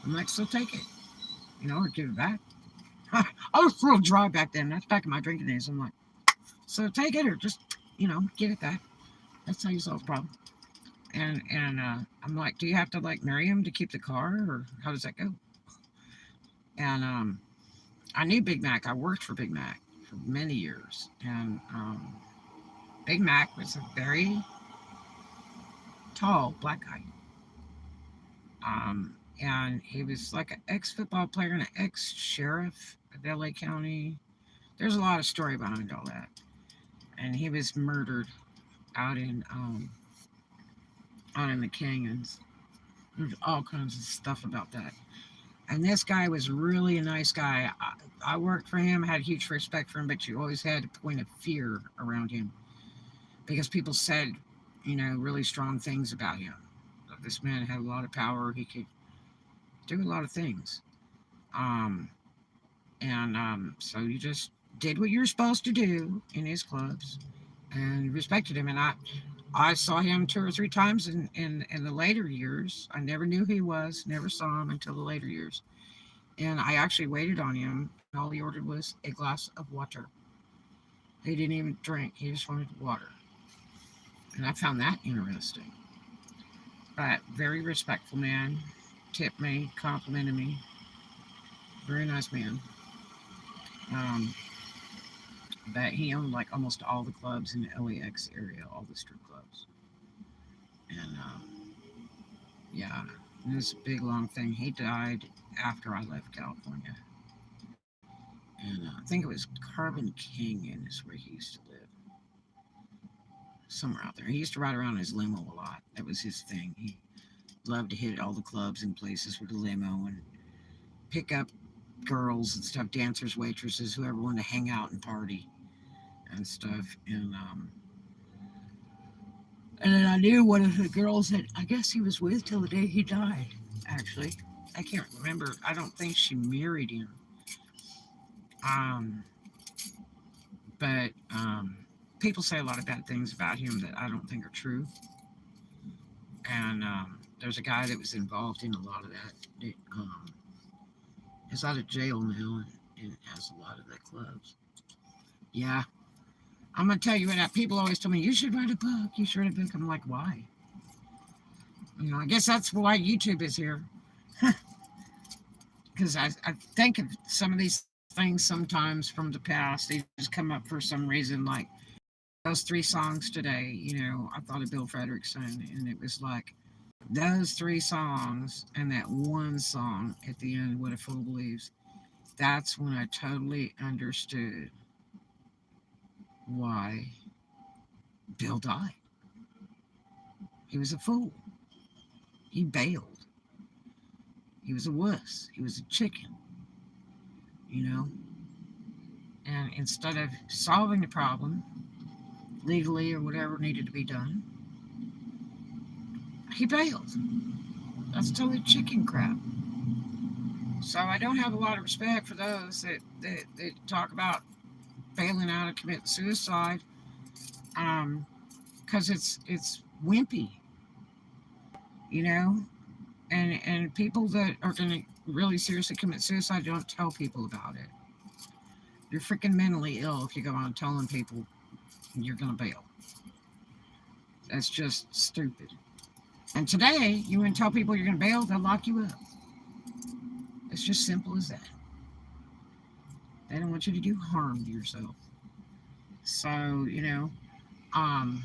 I'm like, so take it, you know, or give it back. I was real dry back then. That's back in my drinking days. I'm like, so take it or just, you know, give it back. That's how you solve the problem. And I'm like, do you have to like marry him to keep the car, or how does that go? And I knew Big Mac. I worked for Big Mac for many years, and Big Mac was a very tall black guy. And he was like an ex-football player and an ex-sheriff of LA County. There's a lot of story behind all that. And he was murdered out in the canyons. There's all kinds of stuff about that. And this guy was really a nice guy. I worked for him, had huge respect for him, but you always had a point of fear around him because people said, you know, really strong things about him. This man had a lot of power. He could do a lot of things. Um, and so you just did what you're supposed to do in his clubs and respected him. And I saw him 2 or 3 times in the later years. I never knew who he was, never saw him until the later years. And I actually waited on him, and all he ordered was a glass of water. He didn't even drink, he just wanted water. And I found that interesting. But very respectful man, tipped me, complimented me. Very nice man. Um, but he owned like almost all the clubs in the LAX area, all the strip clubs. And yeah, it was a big long thing. He died after I left California. And I think it was Carbon Canyon is where he used to live. Somewhere out there. He used to ride around in his limo a lot. That was his thing. He loved to hit all the clubs and places with the limo and pick up girls and stuff, dancers, waitresses, whoever wanted to hang out and party and stuff. And then I knew one of the girls that I guess he was with till the day he died, actually. I can't remember. I don't think she married him. Um, but people say a lot of bad things about him that I don't think are true. And there's a guy that was involved in a lot of that. That is out of jail now and has a lot of the clubs. Yeah, I'm gonna tell you what. People always tell me you should write a book. You should write a book. I'm like, why? You know, I guess that's why YouTube is here. Because I think of some of these things sometimes from the past. They just come up for some reason. Like those 3 songs today. You know, I thought of Bill Frederickson, and it was like those 3 songs and that one song at the end, "What a Fool Believes." That's when I totally understood why Bill died. He was a fool. He bailed. He was a wuss. He was a chicken, you know? And instead of solving the problem legally or whatever needed to be done, he bailed. That's totally chicken crap. So I don't have a lot of respect for those that talk about bailing out and committing suicide, because it's wimpy, you know. And people that are going to really seriously commit suicide don't tell people about it. You're freaking mentally ill if you go on telling people you're going to bail. That's just stupid. And today, you want to tell people you're going to bail, they'll lock you up. It's just simple as that. They don't want you to do harm to yourself. So, um,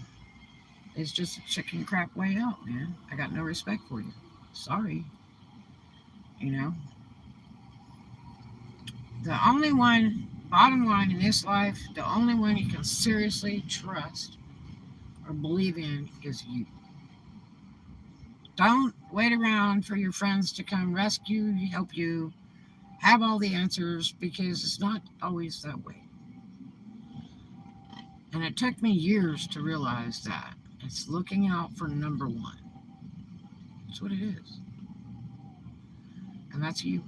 it's just a chicken crap way out, man. I got no respect for you. Sorry. You know, the only one, bottom line in this life, the only one you can seriously trust or believe in is you. Don't wait around for your friends to come rescue you, help you, have all the answers, because it's not always that way. And it took me years to realize that. It's looking out for number one. That's what it is. And that's you.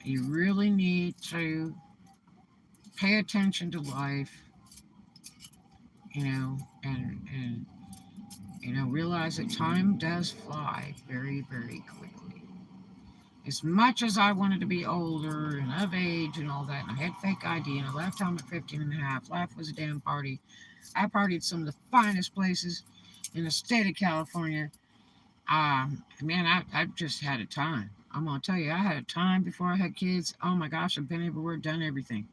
You really need to pay attention to life, and realize that time does fly very, very quickly. As much as I wanted to be older and of age and all that, and I had fake ID, and I left home at 15 and a half, life was a damn party. I partied some of the finest places in the state of California. Man, I just had a time. I'm gonna tell you, I had a time before I had kids. Oh my gosh, I've been everywhere, done everything.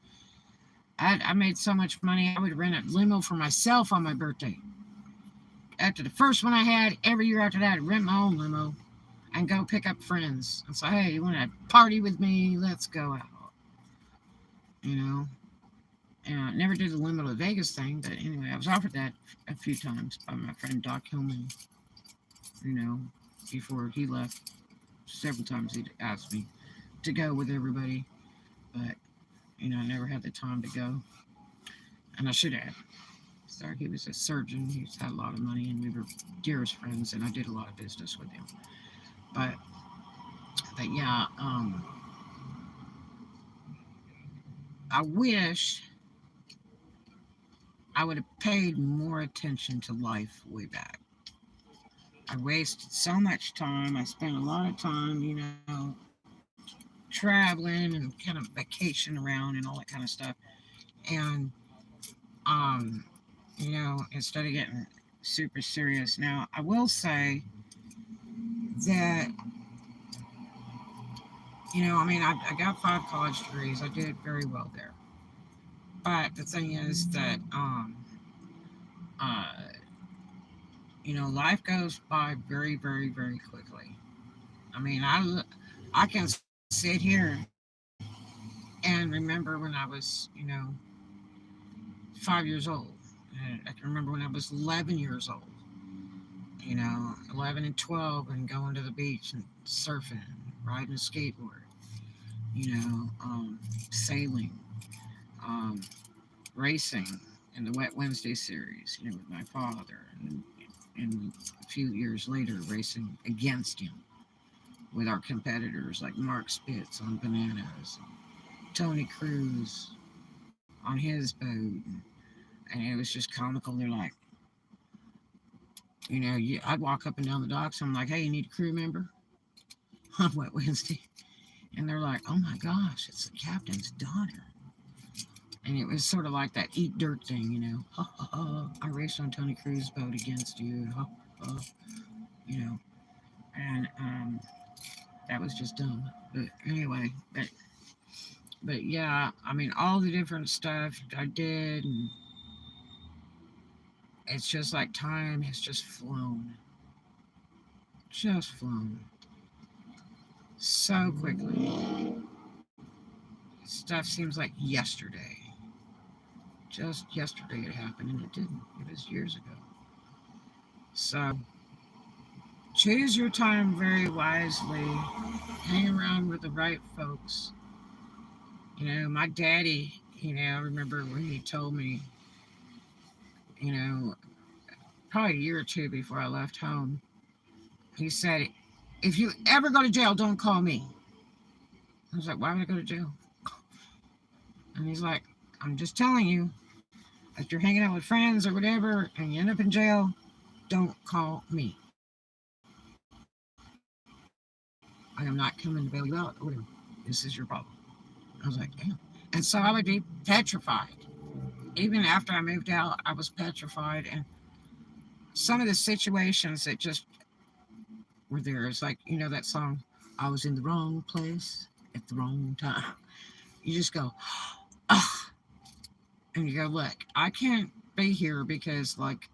I made so much money, I would rent a limo for myself on my birthday. After the first one I had, every year after that, I'd rent my own limo and go pick up friends and say, hey, you want to party with me? Let's go out. You know, and I never did the limo to Vegas thing, but anyway, I was offered that a few times by my friend Doc Hillman, you know, before he left. Several times he'd asked me to go with everybody, but, I never had the time to go, and I should have. So he was a surgeon, he's had a lot of money, and we were dearest friends, and I did a lot of business with him. But yeah, I wish I would have paid more attention to life way back. I wasted so much time. I spent a lot of time, traveling and kind of vacation around and all that kind of stuff. And, instead of getting super serious. Now, I will say that, I got 5 college degrees. I did very well there. But the thing is that, uh, life goes by very, very, very quickly. I mean, I can sit here and remember when I was, 5 years old. And I can remember when I was 11 years old. 11 and 12, and going to the beach and surfing, riding a skateboard, sailing, um, racing in the Wet Wednesday series, with my father, and a few years later racing against him with our competitors like Mark Spitz on Bananas, Tony Cruz on his boat, and it was just comical. They're like, I'd walk up and down the docks. I'm like, hey, you need a crew member on Wet Wednesday? And they're like, oh my gosh, it's the captain's daughter. And it was sort of like that eat dirt thing, Ha, ha, ha. I raced on Tony Cruz's boat against you. Ha, ha. You know. And that was just dumb. But anyway, but yeah, all the different stuff I did, and it's just like time has just flown. Just flown. So quickly. Stuff seems like yesterday. Just yesterday it happened, and it didn't. It was years ago. So choose your time very wisely. Hang around with the right folks. My daddy, I remember when he told me, you know, probably a year or two before I left home, he said, If you ever go to jail, don't call me. I was like, why would I go to jail? And he's like, I'm just telling you, if you're hanging out with friends or whatever and you end up in jail, don't call me. I am not coming to bail you out or whatever. This is your problem. I was like, damn. And so I would be petrified. Even after I moved out, I was petrified. And some of the situations that just were there, it's like, that song, I was in the wrong place at the wrong time. You just go, ugh. And you go, look, I can't be here because, like,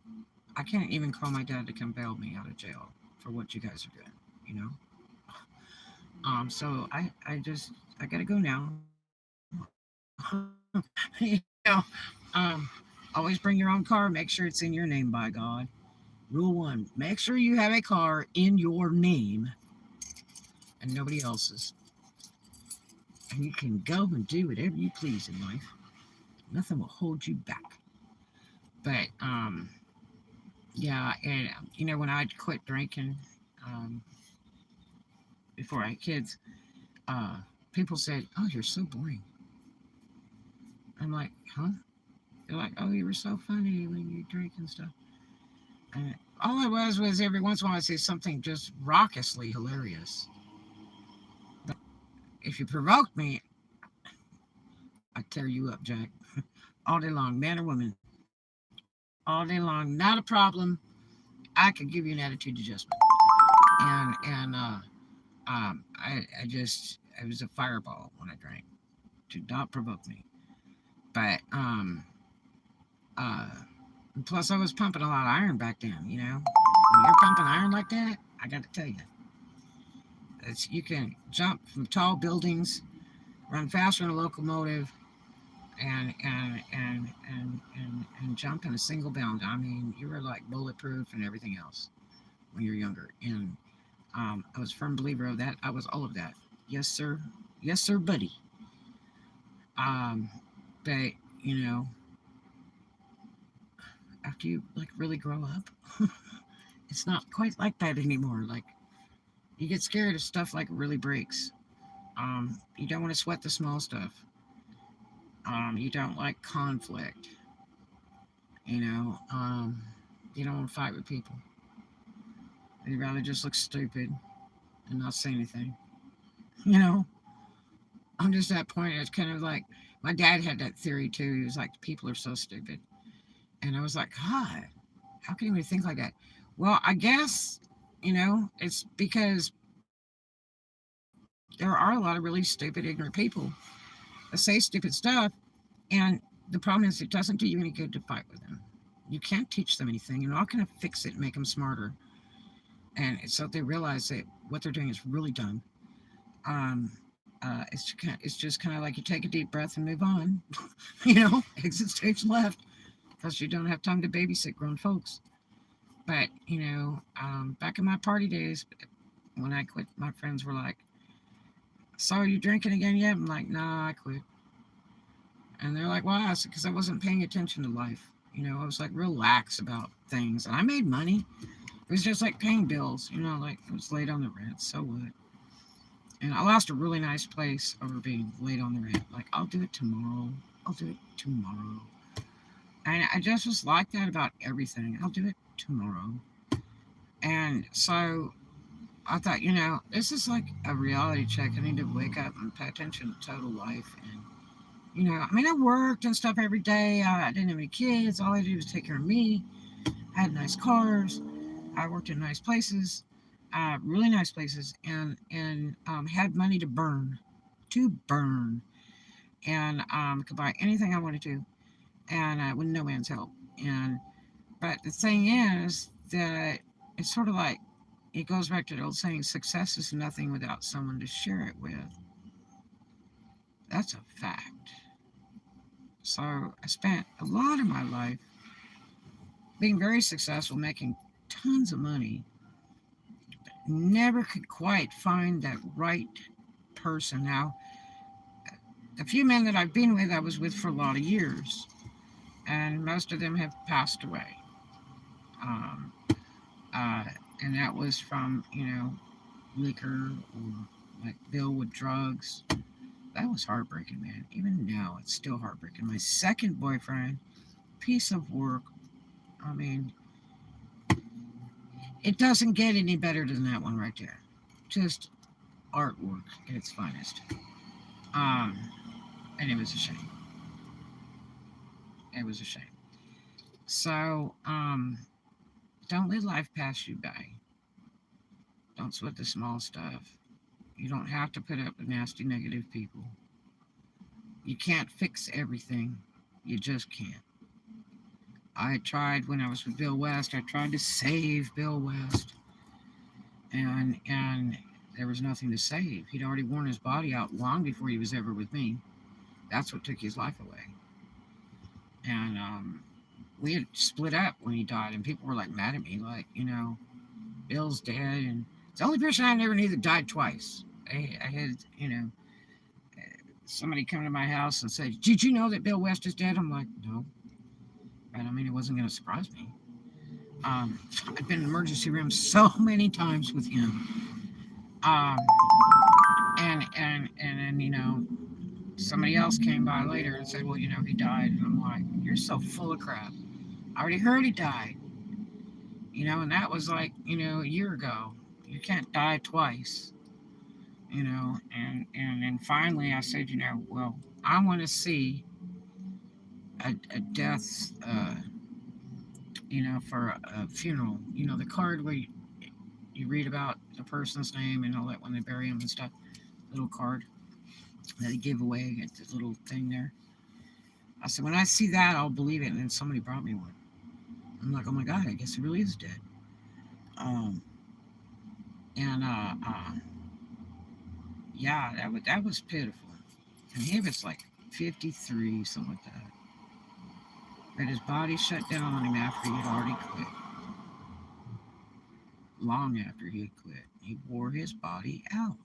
I can't even call my dad to come bail me out of jail for what you guys are doing, you know? So I gotta go now. you know, um, Always bring your own car. Make sure it's in your name, by God. Rule one: make sure you have a car in your name and nobody else's, and you can go and do whatever you please in life. Nothing will hold you back. But yeah, and when I'd quit drinking, um, before I had kids, uh, people said, "Oh, you're so boring." I'm like, "Huh?" They're like, "Oh, you were so funny when you drink and stuff." And all it was every once in a while I'd say something just raucously hilarious. But if you provoked me, I'd tear you up, Jack, all day long, man or woman, all day long, not a problem. I could give you an attitude adjustment. And I was a fireball when I drank. Do not provoke me. But uh, plus I was pumping a lot of iron back then. When you're pumping iron like that, I got to tell you, you can jump from tall buildings, run faster than a locomotive, and jump in a single bound. I mean, you were like bulletproof and everything else when you're younger. And I was a firm believer of that. I was all of that. Yes, sir, buddy. Um, but you know, after you like really grow up, it's not quite like that anymore. Like you get scared if stuff like really breaks. You don't want to sweat the small stuff. You don't like conflict. You know, um, you don't want to fight with people. You'd rather just look stupid and not say anything. You know, I'm just at that point. It's kind of like my dad had that theory too. He was like, people are so stupid. And I was like, God, how can anybody think like that? Well, I guess, it's because there are a lot of really stupid, ignorant people that say stupid stuff. And the problem is, it doesn't do you any good to fight with them. You can't teach them anything. You're not going to fix it and make them smarter. And so they realize that what they're doing is really dumb. It's just kind of like you take a deep breath and move on. Exit stage left because you don't have time to babysit grown folks. But back in my party days, when I quit, my friends were like, "So are you drinking again yet?" I'm like, "Nah, I quit." And they're like, "Why?" I said, "Because I wasn't paying attention to life. I was like real lax about things, and I made money. It was just like paying bills. Like I was late on the rent. So what?" And I lost a really nice place over being late on the rent. Like, I'll do it tomorrow. I'll do it tomorrow. And I just was like that about everything. I'll do it tomorrow. And so I thought, this is like a reality check. I need to wake up and pay attention to total life. And, I mean, I worked and stuff every day. I didn't have any kids. All I did was take care of me. I had nice cars. I worked in nice places, really nice places, and had money to burn, and could buy anything I wanted to, and with no man's help. And but the thing is that it's sort of like it goes back to the old saying: success is nothing without someone to share it with. That's a fact. So I spent a lot of my life being very successful, making tons of money. Never could quite find that right person. Now, the few men that I've been with, I was with for a lot of years, and most of them have passed away. Um, uh, and that was from, liquor or like Bill with drugs. That was heartbreaking, man. Even now, it's still heartbreaking. My second boyfriend, piece of work. I mean, it doesn't get any better than that one right there. Just artwork at its finest. Um, and it was a shame. It was a shame. So, don't let life pass you by. Don't sweat the small stuff. You don't have to put up with nasty, negative people. You can't fix everything. You just can't. I tried when I was with Bill West. I tried to save Bill West, and there was nothing to save. He'd already worn his body out long before he was ever with me. That's what took his life away. And we had split up when he died, and people were like mad at me, like, Bill's dead, and it's the only person I never knew that died twice. I had, somebody come to my house and say, "Did you know that Bill West is dead?" I'm like, "No," but I mean, it wasn't going to surprise me. I've been in emergency rooms so many times with him, um, and then somebody else came by later and said, "Well, he died," and I'm like, "You're so full of crap. I already heard he died, and that was like a year ago. You can't die twice." And then finally I said, well, I want to see a death, for a funeral. The card where you read about the person's name and all that when they bury him and stuff. Little card that they give away at the little thing there. I said, when I see that, I'll believe it. And then somebody brought me one. I'm like, oh my God, I guess he really is dead. Um, and yeah, that was pitiful. And he was like 53, something like that. But his body shut down on him after he had already quit. Long after he had quit. He wore his body out.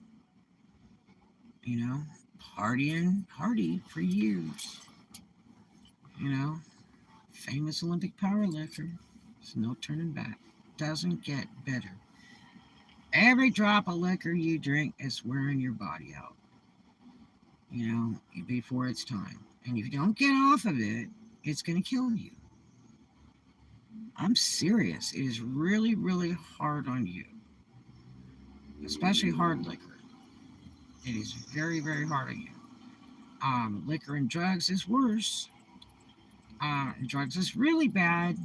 You know, party for years. You know, famous Olympic power lifter. There's no turning back. Doesn't get better. Every drop of liquor you drink is wearing your body out. Before it's time. And if you don't get off of it, it's going to kill you. I'm serious. It is really, really hard on you, especially hard liquor. It is very, very hard on you. Liquor and drugs is worse. Drugs is really bad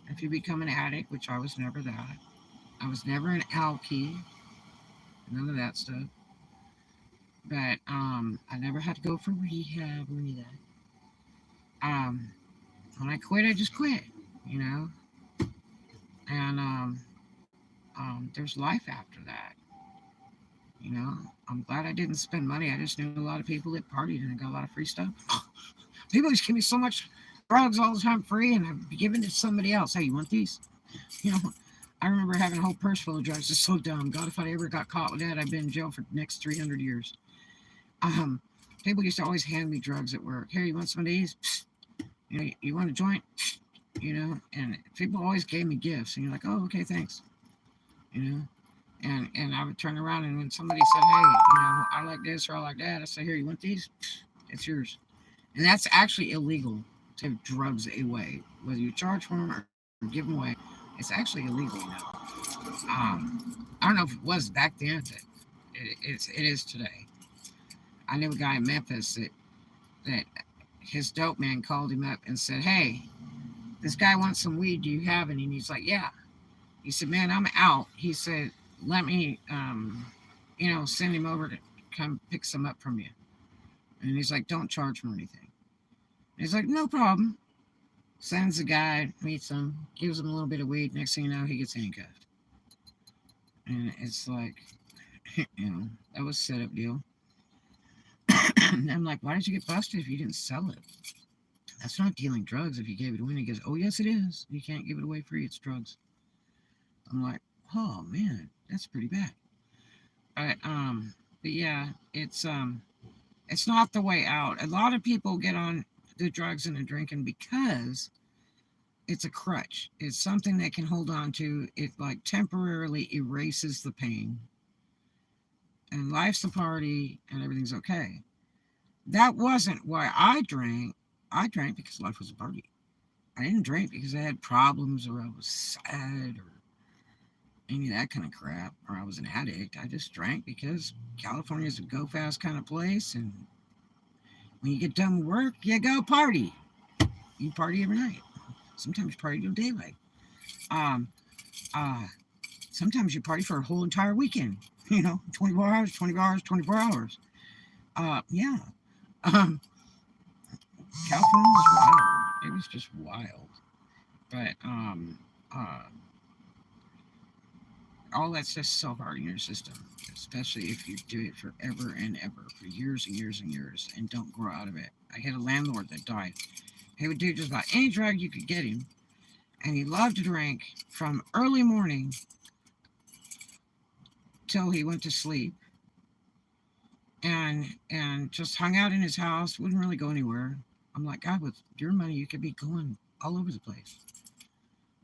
if you become an addict, which I was never that. I was never an alkie, none of that stuff. But I never had to go for rehab or any of that. When I quit, I just quit, you know. And there's life after that. I'm glad I didn't spend money. I just knew a lot of people that partied and got a lot of free stuff. People just give me so much drugs all the time free, and I'd be giving it to somebody else. Hey, you want these? You know, I remember having a whole purse full of drugs. It's so dumb. God, if I ever got caught with that, I'd been in jail for the next 300 years. Um, People used to always hand me drugs at work. Here, you want some of these? You want a joint? And people always gave me gifts, and you're like, oh, okay, thanks. You know, and I would turn around, and when somebody said, hey, I like this or I like that, I say, here, you want these? It's yours. And that's actually illegal to give drugs away, whether you charge for them or give them away. It's actually illegal now. I don't know if it was back then, but it is today. I knew a guy in Memphis that his dope man called him up and said, hey, this guy wants some weed. Do you have any? And he's like, yeah. He said, man, I'm out. He said, let me, send him over to come pick some up from you. And he's like, don't charge him anything. And he's like, no problem. Sends the guy, meets him, gives him a little bit of weed. Next thing you know, he gets handcuffed. And it's like, that was a setup deal. And I'm like, why did you get busted if you didn't sell it? That's not dealing drugs if you gave it away. And he goes, oh, yes, it is. You can't give it away free. It's drugs. I'm like, oh, man, that's pretty bad. But yeah, it's not the way out. A lot of people get on the drugs and the drinking because it's a crutch. It's something they can hold on to. It like temporarily erases the pain. and life's the party and everything's okay. That wasn't why I drank. I drank because life was a party. I didn't drink because I had problems or I was sad or any of that kind of crap or I was an addict. I just drank because California is a go fast kind of place, and when you get done with work, you go party. You party every night. Sometimes you party till daylight. Um, uh, Sometimes you party for a whole entire weekend. 24 hours, 20 hours, 24 hours. Yeah. Um, California was wild. It was just wild. But all that's just self-harming in your system, especially if you do it forever and ever, for years and years and years, and don't grow out of it. I had a landlord that died. He would do just about any drug you could get him, and he loved to drink from early morning till he went to sleep, and just hung out in his house, wouldn't really go anywhere. I'm like, God, with your money, you could be going all over the place.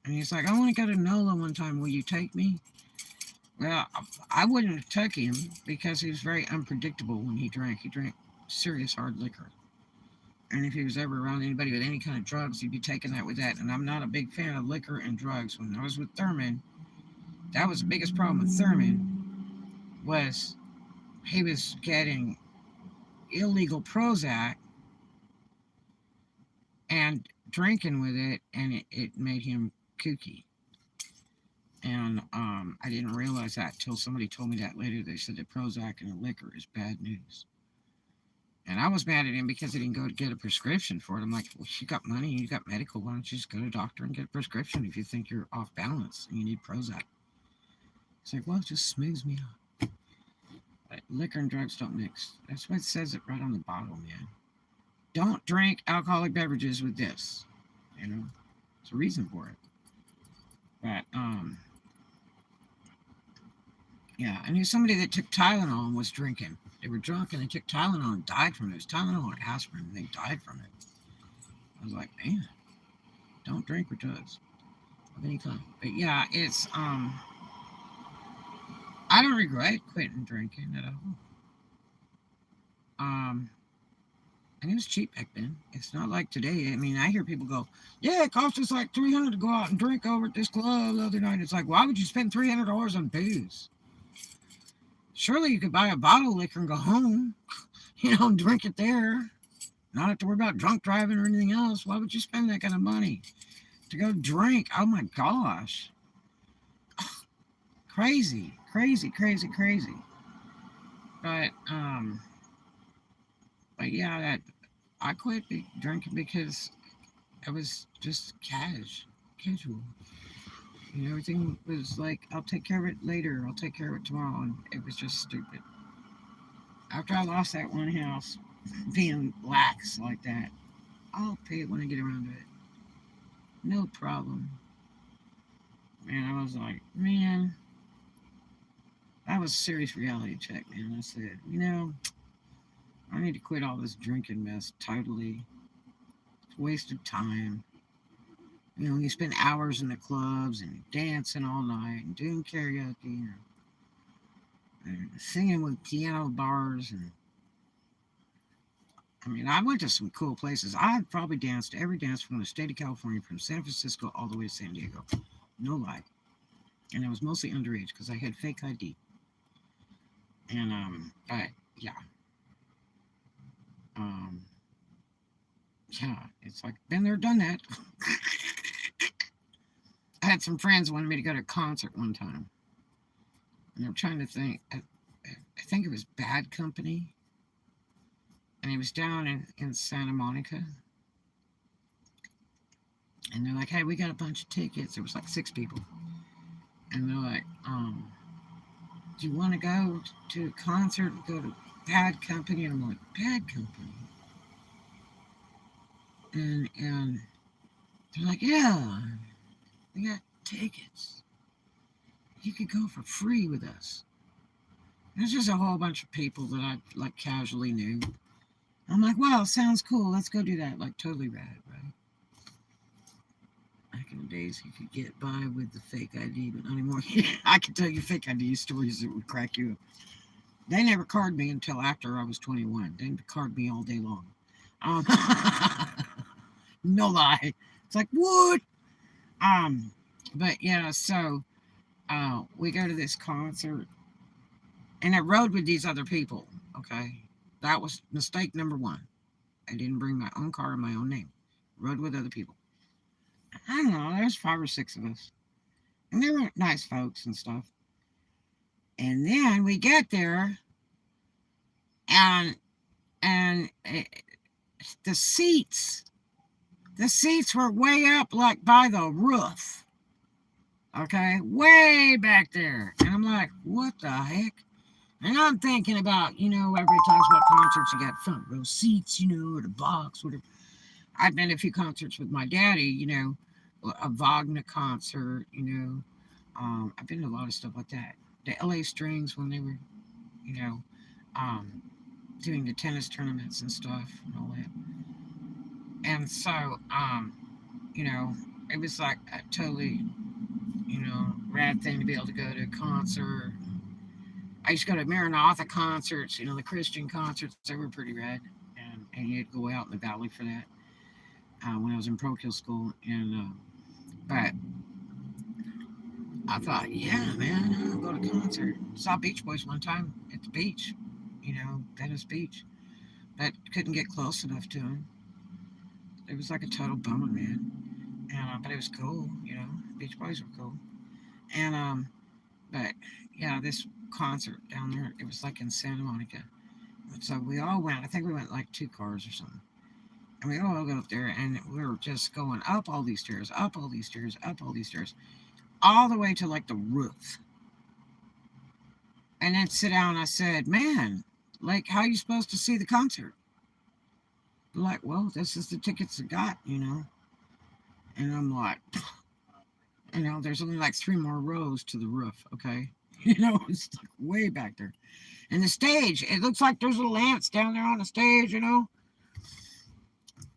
And he's like, I want to go to NOLA one time. Will you take me? Well, I wouldn't have took him because he was very unpredictable when he drank. He drank serious hard liquor. And if he was ever around anybody with any kind of drugs, he'd be taking that with that. And I'm not a big fan of liquor and drugs. When I was with Thurman, that was the biggest problem with Thurman, was he was getting illegal Prozac and drinking with it, and it made him kooky. And I didn't realize that till somebody told me that later. They said that Prozac and liquor is bad news. And I was mad at him because he didn't go to get a prescription for it. I'm like, well, you got money, you got medical. Why don't you just go to a doctor and get a prescription if you think you're off balance and you need Prozac? He's like, well, it just smooths me out. But liquor and drugs don't mix. That's what it says it right on the bottle, man. Don't drink alcoholic beverages with this. There's a reason for it. But yeah, I knew somebody that took Tylenol and was drinking. They were drunk and they took Tylenol and died from it. It was Tylenol or aspirin, and they died from it. I was like, man, don't drink with drugs of any kind. But yeah, it's I don't regret quitting drinking at all. And it was cheap back then. It's not like today. I mean, I hear people go, yeah, it cost us like $300 to go out and drink over at this club the other night. It's like, why would you spend $300 on booze? Surely you could buy a bottle of liquor and go home, and drink it there. Not have to worry about drunk driving or anything else. Why would you spend that kind of money to go drink? Oh my gosh. Crazy, crazy, crazy, crazy. But yeah, that I quit drinking because I was just casual. Everything was like, I'll take care of it later. I'll take care of it tomorrow. And it was just stupid. After I lost that one house, being lax like that, I'll pay it when I get around to it. No problem. And I was like, man, that was a serious reality check, man. I said, I need to quit all this drinking mess totally. It's wasted time. You spend hours in the clubs and dancing all night and doing karaoke and singing with piano bars. And I mean, I went to some cool places. I probably danced every dance from the state of California, from San Francisco all the way to San Diego. No lie. And I was mostly underage because I had fake ID. And but yeah. Yeah, it's like, been there, done that. I had some friends wanted me to go to a concert one time. And I'm trying to think. I think it was Bad Company. And it was down in Santa Monica. And they're like, hey, we got a bunch of tickets. There was like 6 people. And they're like, do you want to go to a concert and go to Bad Company? And I'm like, Bad Company? And they're like, yeah, we got tickets. You could go for free with us. There's just a whole bunch of people that I like casually knew. I'm like, wow, sounds cool. Let's go do that. Like, totally rad, right? Back in the days, you could get by with the fake ID, but not anymore. I can tell you fake ID stories that would crack you up. They never carded me until after I was 21. They carded me all day long. Um, no lie. It's like, what? Um, but yeah, so we go to this concert, and I rode with these other people. Okay, that was mistake number one. I didn't bring my own car in my own name. Rode with other people. I don't know. There's 5 or 6 of us, and they were nice folks and stuff. And then we get there, and and the seats, the seats were way up, like by the roof. Okay, way back there, and I'm like, what the heck? And I'm thinking about, everybody talks about concerts, you got front row seats, or the box, whatever. I've been to a few concerts with my daddy, a Wagner concert, I've been to a lot of stuff like that. The LA Strings when they were, you know, um, doing the tennis tournaments and stuff and all that. And so, you know, it was like a totally, rad thing to be able to go to a concert. I used to go to Maranatha concerts, the Christian concerts. They were pretty rad. And you'd go out in the valley for that when I was in parochial school. But I thought, yeah, man, I'll go to a concert. Saw Beach Boys one time at the beach, Venice Beach. But couldn't get close enough to them. It was like a total bummer, man. But it was cool, Beach Boys were cool. And but yeah, this concert down there, it was like in Santa Monica. So we all went. I think we went like 2 cars or something. And we all go up there, and we were just going up all these stairs, up all these stairs, up all these stairs, all the way to like the roof. And then sit down. I said, "Man, like, how are you supposed to see the concert?" They're like, "Well, this is the tickets I got." And I'm like, there's only like 3 more rows to the roof. Okay, it's like way back there. And the stage, it looks like there's little ants down there on the stage.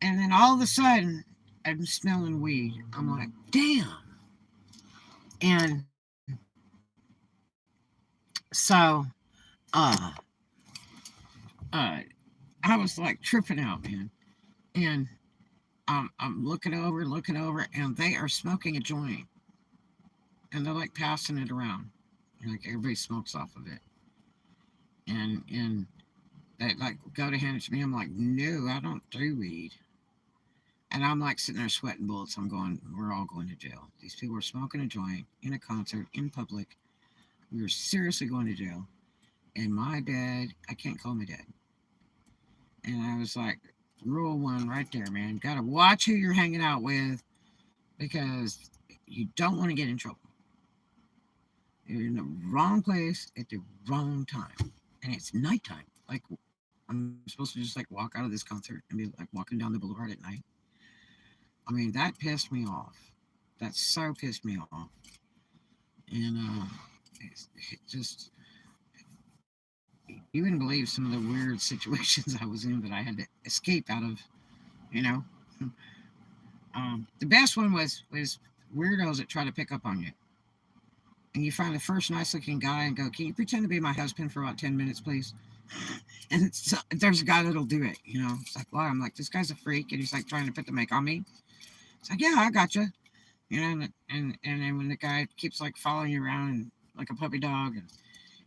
And then all of a sudden, I'm smelling weed. I'm like, damn. And so, uh, uh, I was like tripping out, man. And I'm looking over, and they are smoking a joint. And they're like passing it around. Like everybody smokes off of it. And they like go to hand it to me. I'm like, no, I don't do weed. And I'm like sitting there sweating bullets. I'm going, we're all going to jail. These people are smoking a joint in a concert in public. We were seriously going to jail. And my dad, I can't call my dad. And I was like, rule 1 right there, man. Got to watch who you're hanging out with because you don't want to get in trouble. You're in the wrong place at the wrong time. And it's nighttime. Like, I'm supposed to just like walk out of this concert and be like walking down the boulevard at night. I mean, that pissed me off. That so pissed me off. And it just, you wouldn't believe some of the weird situations I was in that I had to escape out of, you know. The best one was weirdos that try to pick up on you. And you find the first nice looking guy and go, can you pretend to be my husband for about 10 minutes, please? And there's a guy that'll do it, It's like, well, I'm like, this guy's a freak. And he's like trying to put the make on me. It's like, yeah, I got you. And then when the guy keeps like following you around and, like a puppy dog,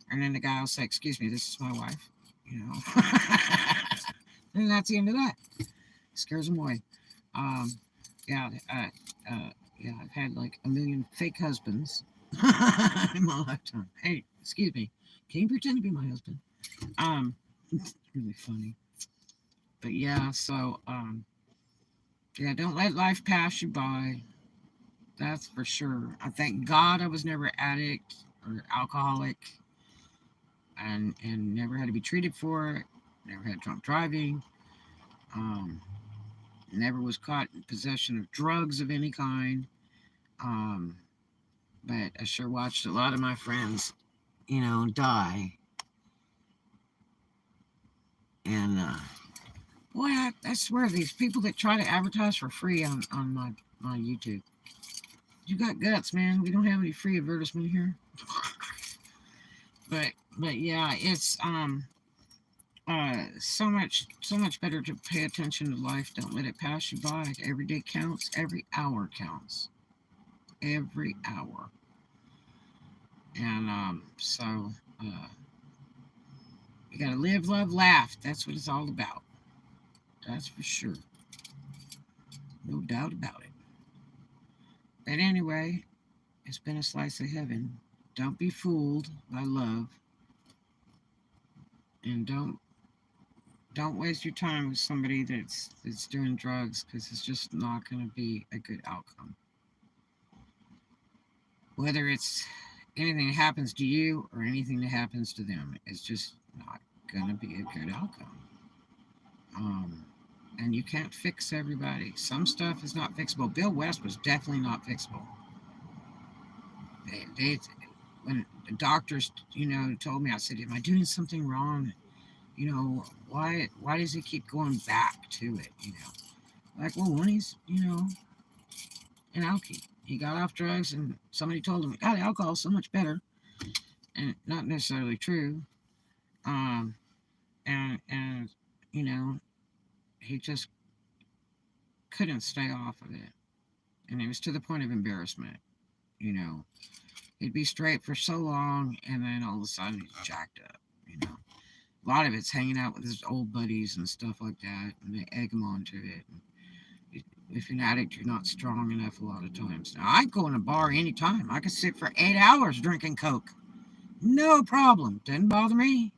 and then the guy will say, excuse me, this is my wife, And that's the end of that. Scares them away. Yeah, yeah, I've had like a million fake husbands in my lifetime. Hey, excuse me, can you pretend to be my husband? It's really funny. But yeah, so yeah, don't let life pass you by. That's for sure. I thank God I was never addict or alcoholic, and never had to be treated for it. Never had drunk driving. Um, Never was caught in possession of drugs of any kind. Um, but I sure watched a lot of my friends, die. And boy, I swear, these people that try to advertise for free on my YouTube, you got guts, man. We don't have any free advertisement here. But But yeah, it's so much better to pay attention to life. Don't let it pass you by. Every day counts. Every hour counts. Every hour. And uh, you gotta live, love, laugh. That's what it's all about. That's for sure. No doubt about it. But anyway, it's been a slice of heaven. Don't be fooled by love, and don't waste your time with somebody that's doing drugs, because it's just not going to be a good outcome. Whether it's anything that happens to you or anything that happens to them, it's just not going to be a good outcome. Um, and you can't fix everybody. Some stuff is not fixable. Bill West was definitely not fixable. They when the doctors, told me, I said, "Am I doing something wrong? Why does he keep going back to it? Like, well, when he's, an alkie, he got off drugs, and somebody told him, God, alcohol's so much better," and not necessarily true. Um, and you know, he just couldn't stay off of it, and it was to the point of embarrassment. You know, he'd be straight for so long, and then all of a sudden he's jacked up. A lot of it's hanging out with his old buddies and stuff like that, and they egg him onto it. And if you're an addict, you're not strong enough a lot of times. Now, I go in a bar anytime. I could sit for 8 hours drinking Coke. No problem. Doesn't bother me.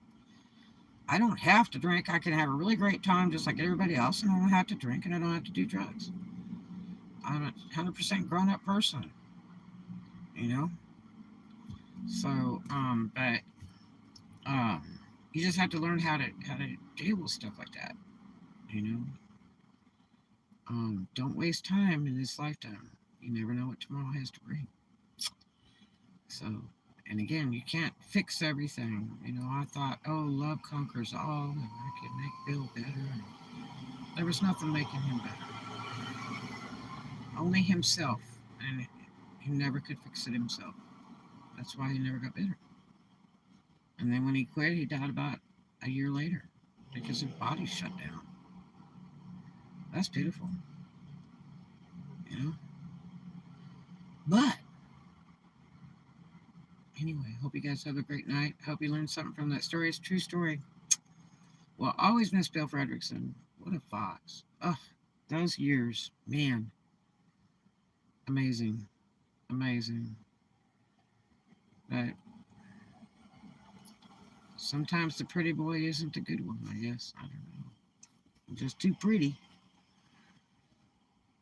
I don't have to drink. I can have a really great time just like everybody else, and I don't have to drink, and I don't have to do drugs. I'm a 100% grown up person, you know? So, but, you just have to learn how to deal with stuff like that, you know? Don't waste time in this lifetime. You never know what tomorrow has to bring. So, and again, you can't fix everything. I thought, oh, love conquers all, and I could make Bill better. And there was nothing making him better. Only himself, and he never could fix it himself. That's why he never got better. And then when he quit, he died about a year later because his body shut down. That's pitiful, you know. But anyway, hope you guys have a great night. Hope you learned something from that story. It's a true story. Well, always miss Bill Fredrickson. What a fox. Oh, those years, man. Amazing. Amazing. But sometimes the pretty boy isn't the good one, I guess. I don't know. I'm just too pretty.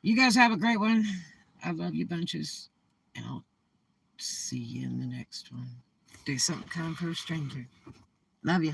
You guys have a great one. I love you bunches. And I'll see you in the next one. Do something kind for a stranger. Love you.